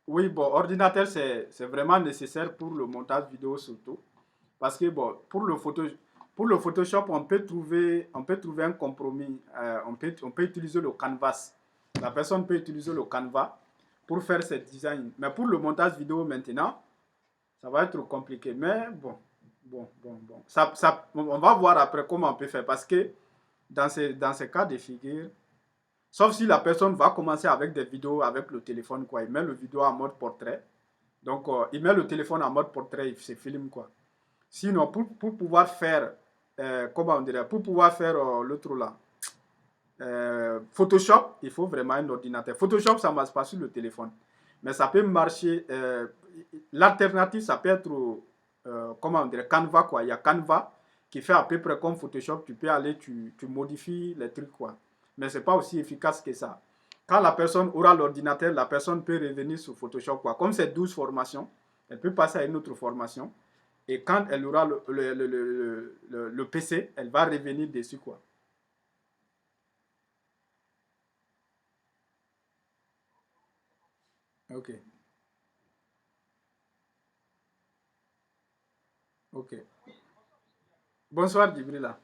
Speaker 1: Oui, bon, ordinateur, c'est vraiment nécessaire pour le montage vidéo surtout. Parce que, bon, pour le Photoshop, on peut trouver un compromis. On peut utiliser le canvas. La personne peut utiliser le canvas pour faire ses designs. Mais pour le montage vidéo maintenant, ça va être compliqué. Mais bon, bon. On va voir après comment on peut faire. Parce que dans ces cas de figure, sauf si la personne va commencer avec des vidéos avec le téléphone, quoi. Il met le vidéo en mode portrait. Donc, il met le téléphone en mode portrait, il se filme, quoi. Sinon, pour pouvoir faire, comment on dirait, pour pouvoir faire l'autre là, Photoshop, il faut vraiment un ordinateur. Photoshop, ça ne marche pas sur le téléphone. Mais ça peut marcher. L'alternative, ça peut être, comment on dirait, Canva, quoi. Il y a Canva qui fait à peu près comme Photoshop. Tu peux aller, tu modifies les trucs, quoi. Mais ce n'est pas aussi efficace que ça. Quand la personne aura l'ordinateur, la personne peut revenir sur Photoshop, quoi. Comme c'est 12 formations, elle peut passer à une autre formation. Et quand elle aura le PC, elle va revenir dessus, quoi. Ok, ok. Bonsoir, Djibrila.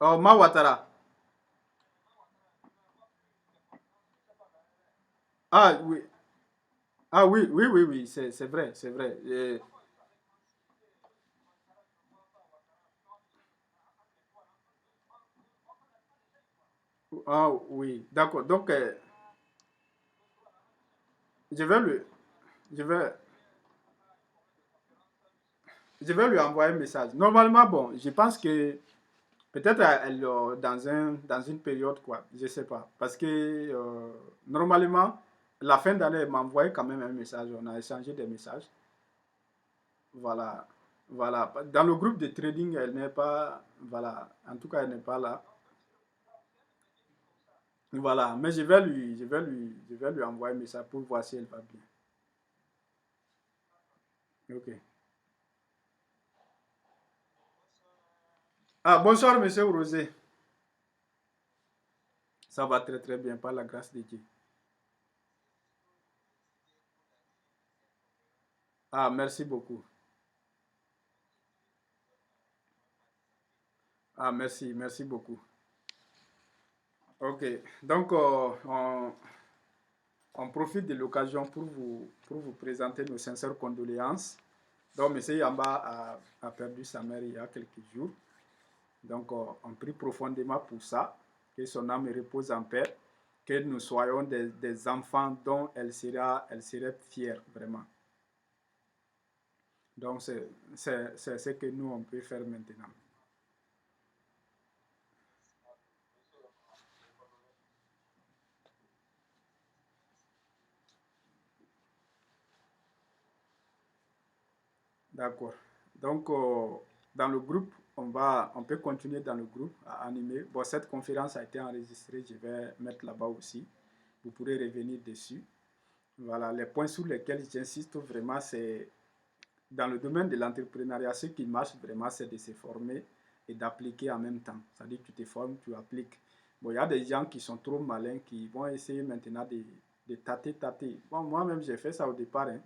Speaker 1: Oh, Mawatara. Ah, oui. Ah, oui, oui, oui, oui, c'est vrai, c'est vrai. Ah, oui, d'accord. Donc, je vais lui, je vais, je vais lui envoyer un message. Normalement, bon, je pense que peut-être dans une période, quoi, je sais pas. Parce que normalement, la fin d'année, elle m'a envoyé quand même un message. On a échangé des messages. Voilà. Voilà. Dans le groupe de trading, elle n'est pas. Voilà. En tout cas, elle n'est pas là. Voilà. Mais je vais lui envoyer un message pour voir si elle va bien. Ok. Ah, bonsoir, monsieur Rosé. Ça va très très bien, par la grâce de Dieu. Ah, merci beaucoup. Ah, merci, merci beaucoup. Ok. Donc, on profite de l'occasion pour vous présenter nos sincères condoléances. Donc, M. Yamba a perdu sa mère il y a quelques jours. Donc, on prie profondément pour ça, que son âme repose en paix, que nous soyons des enfants dont elle serait fière, vraiment. Donc, c'est ce que nous, on peut faire maintenant. D'accord. Donc, dans le groupe, on peut continuer dans le groupe à animer. Bon, cette conférence a été enregistrée, je vais mettre là-bas aussi. Vous pourrez revenir dessus. Voilà, les points sur lesquels j'insiste vraiment, c'est dans le domaine de l'entrepreneuriat, ce qui marche vraiment, c'est de se former et d'appliquer en même temps. C'est-à-dire que tu te formes, tu appliques. Bon, il y a des gens qui sont trop malins, qui vont essayer maintenant de tâter. Bon, moi-même, j'ai fait ça au départ, hein.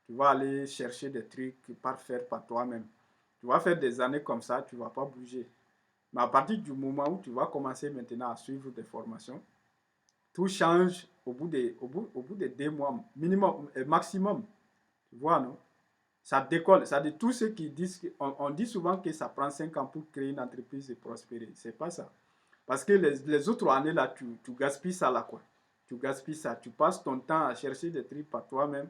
Speaker 1: Tu vas aller chercher des trucs par faire par toi-même. Tu vas faire des années comme ça, tu ne vas pas bouger. Mais à partir du moment où tu vas commencer maintenant à suivre des formations, tout change au bout de 2 mois, minimum, maximum. Tu vois, non? Ça décolle. Ça dit tous ceux qui disent, on dit souvent que ça prend 5 ans pour créer une entreprise et prospérer. C'est pas ça. Parce que les autres années là, tu gaspilles ça là quoi. Tu gaspilles ça. Tu passes ton temps à chercher des trucs par toi-même,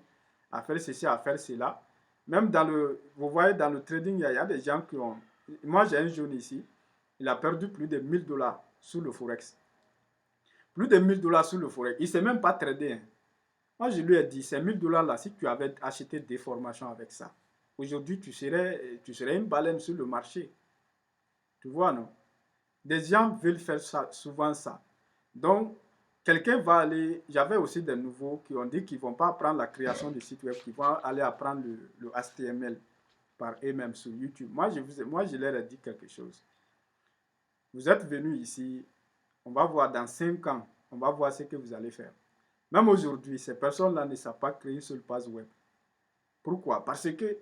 Speaker 1: à faire ceci, à faire cela. Même dans le, vous voyez, dans le trading, il y a des gens qui ont. Moi, j'ai un jeune ici, il a perdu plus de 1000 $ sur le Forex. Plus de 1000 $ sur le Forex. Il ne sait même pas trader, hein. Moi, je lui ai dit, ces 1000 $ là, si tu avais acheté des formations avec ça, aujourd'hui, tu serais une baleine sur le marché. Tu vois, non? Des gens veulent faire ça, souvent ça. Donc, quelqu'un va aller. J'avais aussi des nouveaux qui ont dit qu'ils ne vont pas apprendre la création de sites web, qu'ils vont aller apprendre le HTML par eux-mêmes sur YouTube. Moi, je leur ai dit quelque chose. Vous êtes venus ici, on va voir dans 5 ans, on va voir ce que vous allez faire. Même aujourd'hui, ces personnes-là ne savent pas créer une seule page web. Pourquoi? Parce que,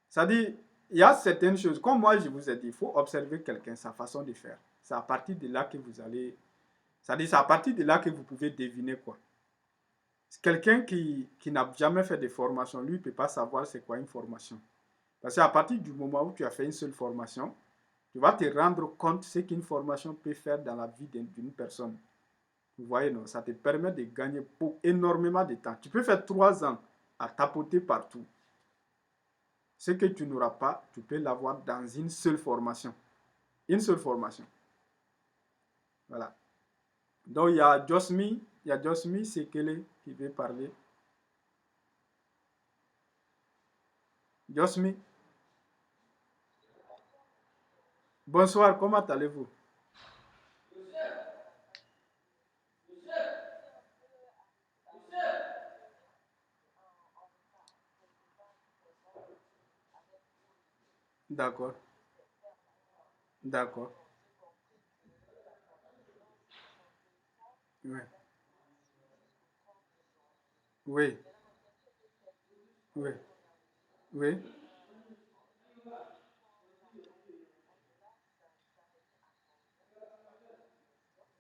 Speaker 1: ça dit, il y a certaines choses, comme moi je vous ai dit, il faut observer quelqu'un, sa façon de faire. C'est à partir de là que vous allez, ça dit, c'est à partir de là que vous pouvez deviner quoi. Quelqu'un qui n'a jamais fait de formation, lui, ne peut pas savoir c'est quoi une formation. Parce qu'à partir du moment où tu as fait une seule formation, tu vas te rendre compte de ce qu'une formation peut faire dans la vie d'une personne. Vous voyez, non, ça te permet de gagner énormément de temps. Tu peux faire 3 ans à tapoter partout. Ce que tu n'auras pas, tu peux l'avoir dans une seule formation. Une seule formation. Voilà. Donc, il y a Josmi Sekele qui veut parler. Josmi, bonsoir, comment allez-vous? D'accord, d'accord. Ouais. Oui, oui, oui,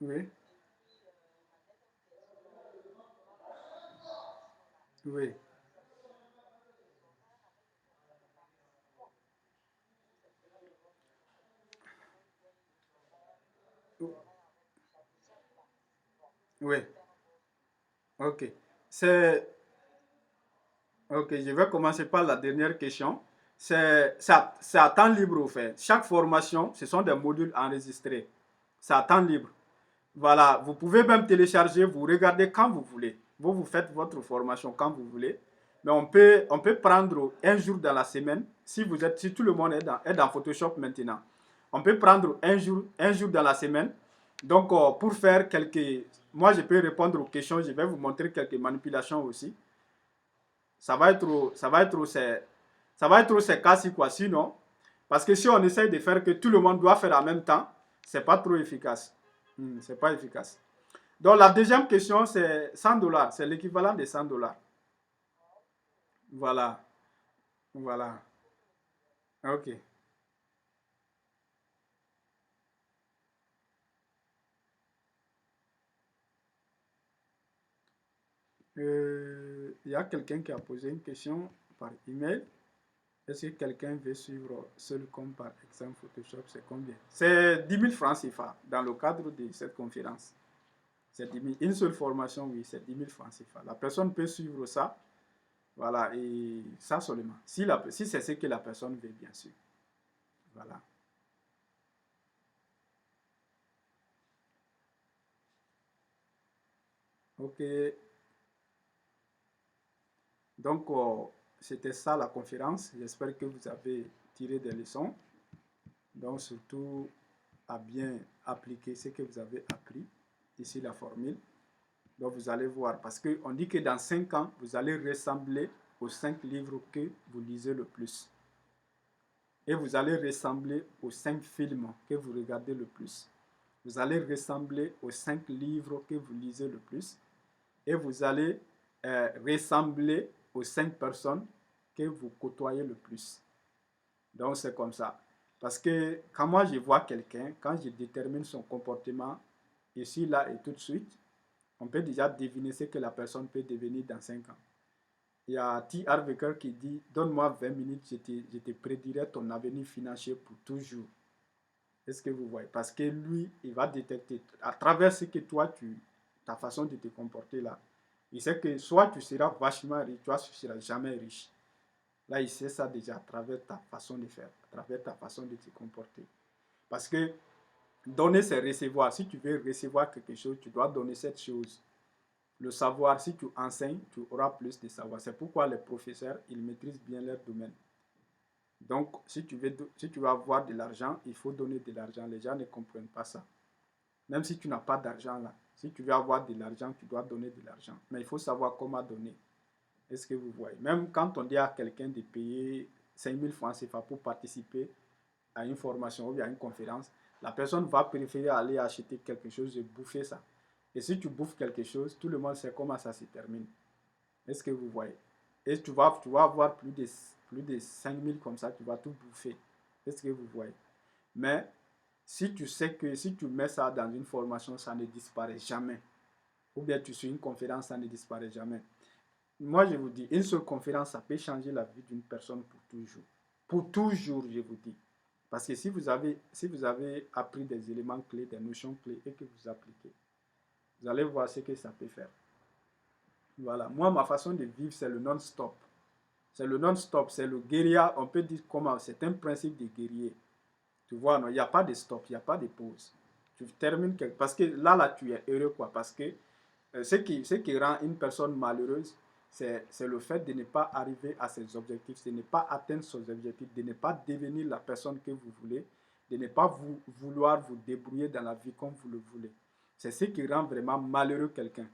Speaker 1: oui, oui, oui. Ok. C'est, ok, je vais commencer par la dernière question. C'est à temps libre au fait. Chaque formation, ce sont des modules enregistrés. C'est à temps libre. Voilà, vous pouvez même télécharger, vous regardez quand vous voulez. Vous faites votre formation quand vous voulez. Mais on peut prendre un jour dans la semaine, si tout le monde est dans Photoshop maintenant. On peut prendre un jour dans la semaine. Donc, pour faire quelques. Moi, je peux répondre aux questions, je vais vous montrer quelques manipulations aussi. Ça va être trop casse quoi. Sinon, parce que si on essaye de faire que tout le monde doit faire en même temps, c'est pas trop efficace. C'est pas efficace. Donc la deuxième question, c'est 100 $. C'est l'équivalent de 100 $. Voilà. Voilà. OK. Il y a quelqu'un qui a posé une question par email. Est-ce que quelqu'un veut suivre seul comme par exemple Photoshop, c'est combien? C'est 10 000 francs CFA dans le cadre de cette conférence. C'est 10 000. Une seule formation, oui, c'est 10 000 francs CFA. La personne peut suivre ça, voilà, et ça seulement. Si c'est ce que la personne veut, bien sûr. Voilà. OK. Donc, c'était ça la conférence. J'espère que vous avez tiré des leçons. Donc, surtout à bien appliquer ce que vous avez appris. Ici, la formule. Donc, vous allez voir. Parce qu'on dit que dans 5 ans, vous allez ressembler aux 5 livres que vous lisez le plus. Et vous allez ressembler aux 5 films que vous regardez le plus. Vous allez ressembler aux 5 livres que vous lisez le plus. Et vous allez ressembler aux 5 personnes que vous côtoyez le plus. Donc, c'est comme ça. Parce que quand moi je vois quelqu'un, quand je détermine son comportement, ici, là et tout de suite, on peut déjà deviner ce que la personne peut devenir dans 5 ans. Il y a T. Harv Eker qui dit, donne-moi 20 minutes, je te prédirai ton avenir financier pour toujours. Est-ce que vous voyez? Parce que lui, il va détecter, à travers ce que toi, ta façon de te comporter là, il sait que soit tu seras vachement riche, soit tu ne seras jamais riche. Là, il sait ça déjà à travers ta façon de faire, à travers ta façon de te comporter. Parce que donner, c'est recevoir. Si tu veux recevoir quelque chose, tu dois donner cette chose. Le savoir, si tu enseignes, tu auras plus de savoir. C'est pourquoi les professeurs, ils maîtrisent bien leur domaine. Donc, si tu veux avoir de l'argent, il faut donner de l'argent. Les gens ne comprennent pas ça. Même si tu n'as pas d'argent là, si tu veux avoir de l'argent, tu dois donner de l'argent. Mais il faut savoir comment donner. Est-ce que vous voyez? Même quand on dit à quelqu'un de payer 5 000 francs CFA pour participer à une formation ou à une conférence, la personne va préférer aller acheter quelque chose et bouffer ça. Et si tu bouffes quelque chose, tout le monde sait comment ça se termine. Est-ce que vous voyez? Et tu vas avoir plus de 5 000 comme ça, tu vas tout bouffer. Est-ce que vous voyez? Mais si tu sais que si tu mets ça dans une formation, ça ne disparaît jamais. Ou bien tu suis une conférence, ça ne disparaît jamais. Moi, je vous dis, une seule conférence, ça peut changer la vie d'une personne pour toujours. Pour toujours, je vous dis. Parce que si vous avez appris des éléments clés, des notions clés et que vous appliquez, vous allez voir ce que ça peut faire. Voilà. Moi, ma façon de vivre, c'est le non-stop. C'est le non-stop, c'est le guérilla. On peut dire comment, c'est un principe de guerrier. Tu vois, non, il n'y a pas de stop, il n'y a pas de pause. Tu termines quelque... Parce que là, tu es heureux, quoi. Parce que ce qui rend une personne malheureuse, c'est le fait de ne pas arriver à ses objectifs, de ne pas atteindre ses objectifs, de ne pas devenir la personne que vous voulez, de ne pas vouloir vous débrouiller dans la vie comme vous le voulez. C'est ce qui rend vraiment malheureux quelqu'un.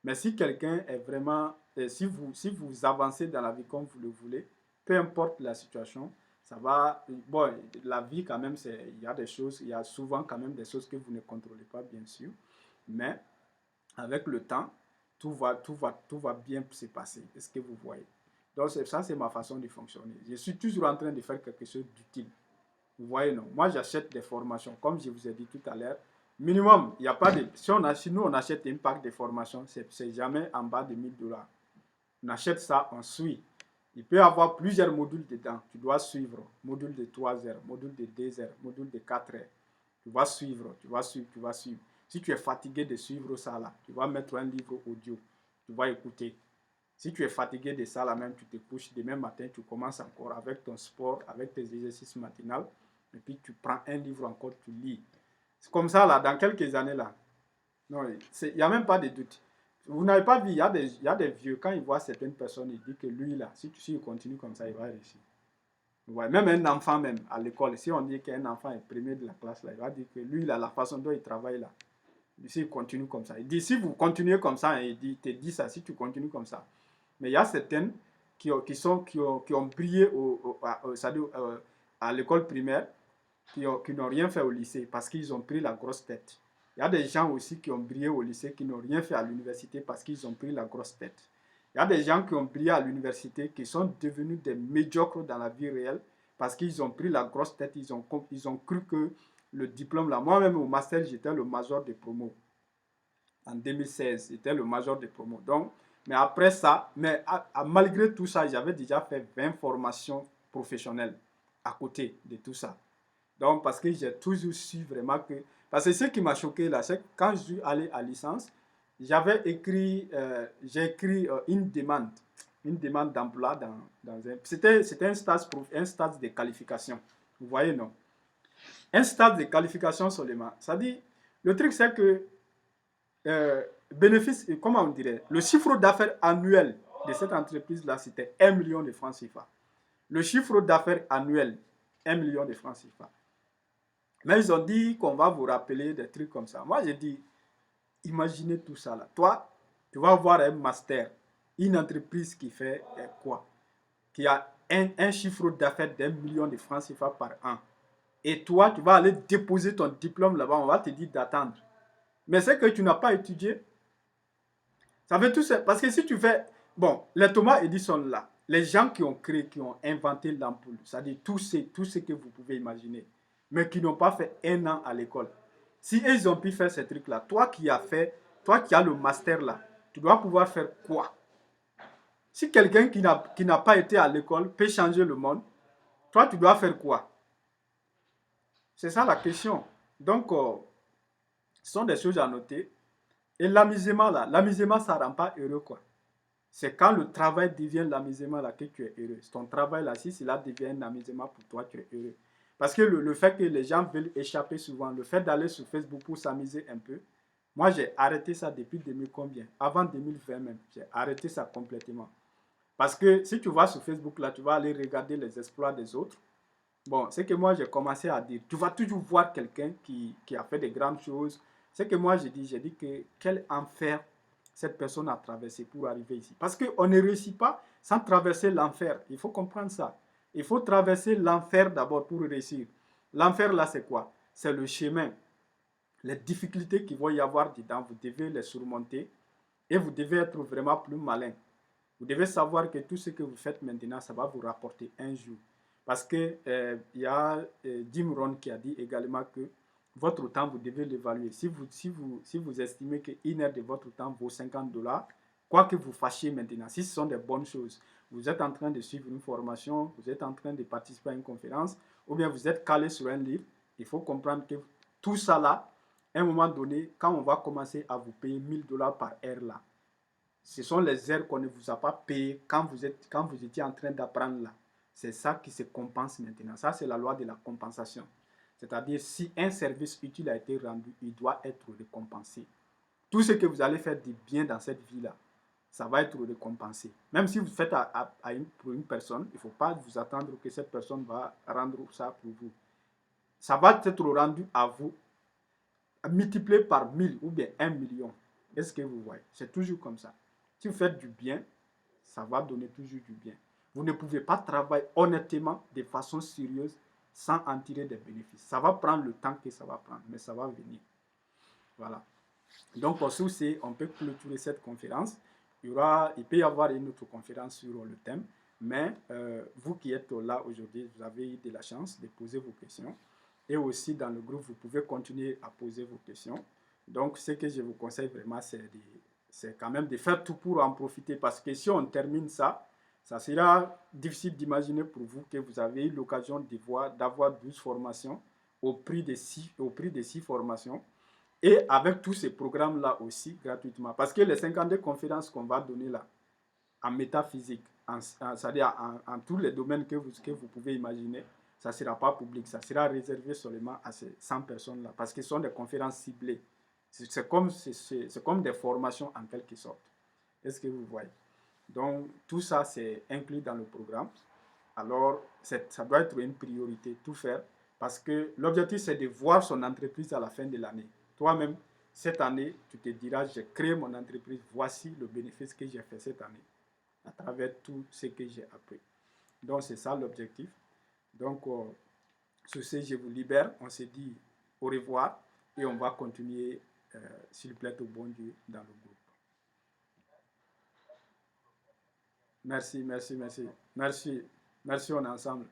Speaker 1: Mais si quelqu'un est vraiment, si vous avancez dans la vie comme vous le voulez, peu importe la situation, ça va, bon, la vie quand même, il y a des choses, il y a souvent quand même des choses que vous ne contrôlez pas, bien sûr, mais avec le temps, tout va bien se passer. Est-ce que vous voyez? Donc ça, c'est ma façon de fonctionner. Je suis toujours en train de faire quelque chose d'utile. Vous voyez, non? Moi, j'achète des formations, comme je vous ai dit tout à l'heure. Minimum, il n'y a pas de... Si nous, on achète un pack de formations, c'est jamais en bas de 1000 $. On achète ça, on suit. Il peut y avoir plusieurs modules dedans. Tu dois suivre. Module de 3 heures, module de 2 heures, module de 4 heures. Tu vas suivre, tu vas suivre, tu vas suivre. Si tu es fatigué de suivre ça là, tu vas mettre un livre audio. Tu vas écouter. Si tu es fatigué de ça là même, tu te couches. Demain matin, tu commences encore avec ton sport, avec tes exercices matinaux. Et puis tu prends un livre encore, tu lis. C'est comme ça là, dans quelques années là. Non, il n'y a même pas de doute. Vous n'avez pas vu, il y a des vieux, quand ils voient certaines personnes, ils disent que lui là, si il continue comme ça, il va réussir. Ouais, même un enfant même à l'école, si on dit qu'un enfant est premier de la classe là, il va dire que lui là, la façon dont il travaille là, s'il continue comme ça. Il dit si vous continuez comme ça, il te dit ça, si tu continues comme ça. Mais il y a certaines qui ont brillé à l'école primaire, qui n'ont rien fait au lycée parce qu'ils ont pris la grosse tête. Il y a des gens aussi qui ont brillé au lycée qui n'ont rien fait à l'université parce qu'ils ont pris la grosse tête. Il y a des gens qui ont brillé à l'université qui sont devenus des médiocres dans la vie réelle parce qu'ils ont pris la grosse tête, ils ont cru que le diplôme là, moi-même au master, j'étais le major de promo. En 2016, j'étais le major de promo. Donc, mais après ça, malgré tout ça, j'avais déjà fait 20 formations professionnelles à côté de tout ça. Donc, parce que j'ai toujours su vraiment que... Parce que ce qui m'a choqué là, c'est que quand je suis allé à licence, j'ai écrit une demande d'emploi dans un... C'était un stade de qualification. Vous voyez, non? Un stade de qualification seulement. Ça dit, le truc c'est que bénéfice, comment on dirait, le chiffre d'affaires annuel de cette entreprise-là, c'était 1 million de francs CFA. Le chiffre d'affaires annuel, 1 million de francs CFA. Mais ils ont dit qu'on va vous rappeler des trucs comme ça. Moi, j'ai dit, imaginez tout ça là. Toi, tu vas avoir un master, une entreprise qui fait quoi? Qui a un chiffre d'affaires d'1 million de francs CFA par an. Et toi, tu vas aller déposer ton diplôme là-bas, on va te dire d'attendre. Mais c'est que tu n'as pas étudié. Ça veut tout ça. Parce que si tu fais... Bon, les Thomas Edison là, les gens qui ont créé, qui ont inventé l'ampoule, c'est-à-dire tout ce que vous pouvez imaginer, mais qui n'ont pas fait 1 an à l'école. Si ils ont pu faire ces trucs-là, toi qui as le master là, tu dois pouvoir faire quoi? Si quelqu'un qui n'a pas été à l'école peut changer le monde, toi tu dois faire quoi? C'est ça la question. Donc, ce sont des choses à noter. Et l'amusement là, l'amusement ça ne rend pas heureux quoi. C'est quand le travail devient l'amusement là que tu es heureux. Ton travail là, si cela devient un amusement pour toi, tu es heureux. Parce que le fait que les gens veulent échapper souvent, le fait d'aller sur Facebook pour s'amuser un peu, moi j'ai arrêté ça depuis 2000 combien? Avant 2020 même, j'ai arrêté ça complètement. Parce que si tu vas sur Facebook là, tu vas aller regarder les exploits des autres. Bon, c'est que moi j'ai commencé à dire, tu vas toujours voir quelqu'un qui a fait des grandes choses. C'est que moi j'ai dit que quel enfer cette personne a traversé pour arriver ici. Parce qu'on ne réussit pas sans traverser l'enfer. Il faut comprendre ça. Il faut traverser l'enfer d'abord pour réussir. L'enfer là c'est quoi? C'est le chemin. Les difficultés qu'il va y avoir dedans, vous devez les surmonter et vous devez être vraiment plus malin. Vous devez savoir que tout ce que vous faites maintenant, ça va vous rapporter un jour. Parce que y a Jim Rohn qui a dit également que votre temps, vous devez l'évaluer. Si vous estimez qu'une heure de votre temps vaut 50 $, quoi que vous fassiez maintenant, si ce sont des bonnes choses, vous êtes en train de suivre une formation, vous êtes en train de participer à une conférence, ou bien vous êtes calé sur un livre, il faut comprendre que tout ça là, à un moment donné, quand on va commencer à vous payer 1000 $ par heure là, ce sont les heures qu'on ne vous a pas payées quand vous étiez en train d'apprendre là. C'est ça qui se compense maintenant. Ça, c'est la loi de la compensation. C'est-à-dire, si un service utile a été rendu, il doit être récompensé. Tout ce que vous allez faire de bien dans cette vie-là, ça va être récompensé. Même si vous faites pour une personne, il ne faut pas vous attendre que cette personne va rendre ça pour vous. Ça va être rendu à vous, multiplié par 1000 ou bien 1 million. Est-ce que vous voyez? C'est toujours comme ça. Si vous faites du bien, ça va donner toujours du bien. Vous ne pouvez pas travailler honnêtement, de façon sérieuse, sans en tirer des bénéfices. Ça va prendre le temps que ça va prendre, mais ça va venir. Voilà. Donc, pour ceci, on peut clôturer cette conférence. Il peut y avoir une autre conférence sur le thème, mais vous qui êtes là aujourd'hui, vous avez eu de la chance de poser vos questions. Et aussi, dans le groupe, vous pouvez continuer à poser vos questions. Donc, ce que je vous conseille vraiment, c'est quand même de faire tout pour en profiter. Parce que si on termine ça, ça sera difficile d'imaginer pour vous que vous avez eu l'occasion d'avoir 12 formations au prix de 6 formations. Et avec tous ces programmes-là aussi, gratuitement. Parce que les 52 conférences qu'on va donner là, en métaphysique, c'est-à-dire en tous les domaines que vous pouvez imaginer, ça ne sera pas public, ça sera réservé seulement à ces 100 personnes-là. Parce que ce sont des conférences ciblées. C'est comme des formations en quelque sorte. Est-ce que vous voyez? Donc, tout ça, c'est inclus dans le programme. Alors, ça doit être une priorité, tout faire. Parce que l'objectif, c'est de voir son entreprise à la fin de l'année. Toi-même, cette année, tu te diras, j'ai créé mon entreprise, voici le bénéfice que j'ai fait cette année, à travers tout ce que j'ai appris. Donc, c'est ça l'objectif. Donc, sur ce, je vous libère. On se dit au revoir et on va continuer, s'il plaît au bon Dieu, dans le groupe. Merci, merci, merci. Merci, merci, on est ensemble.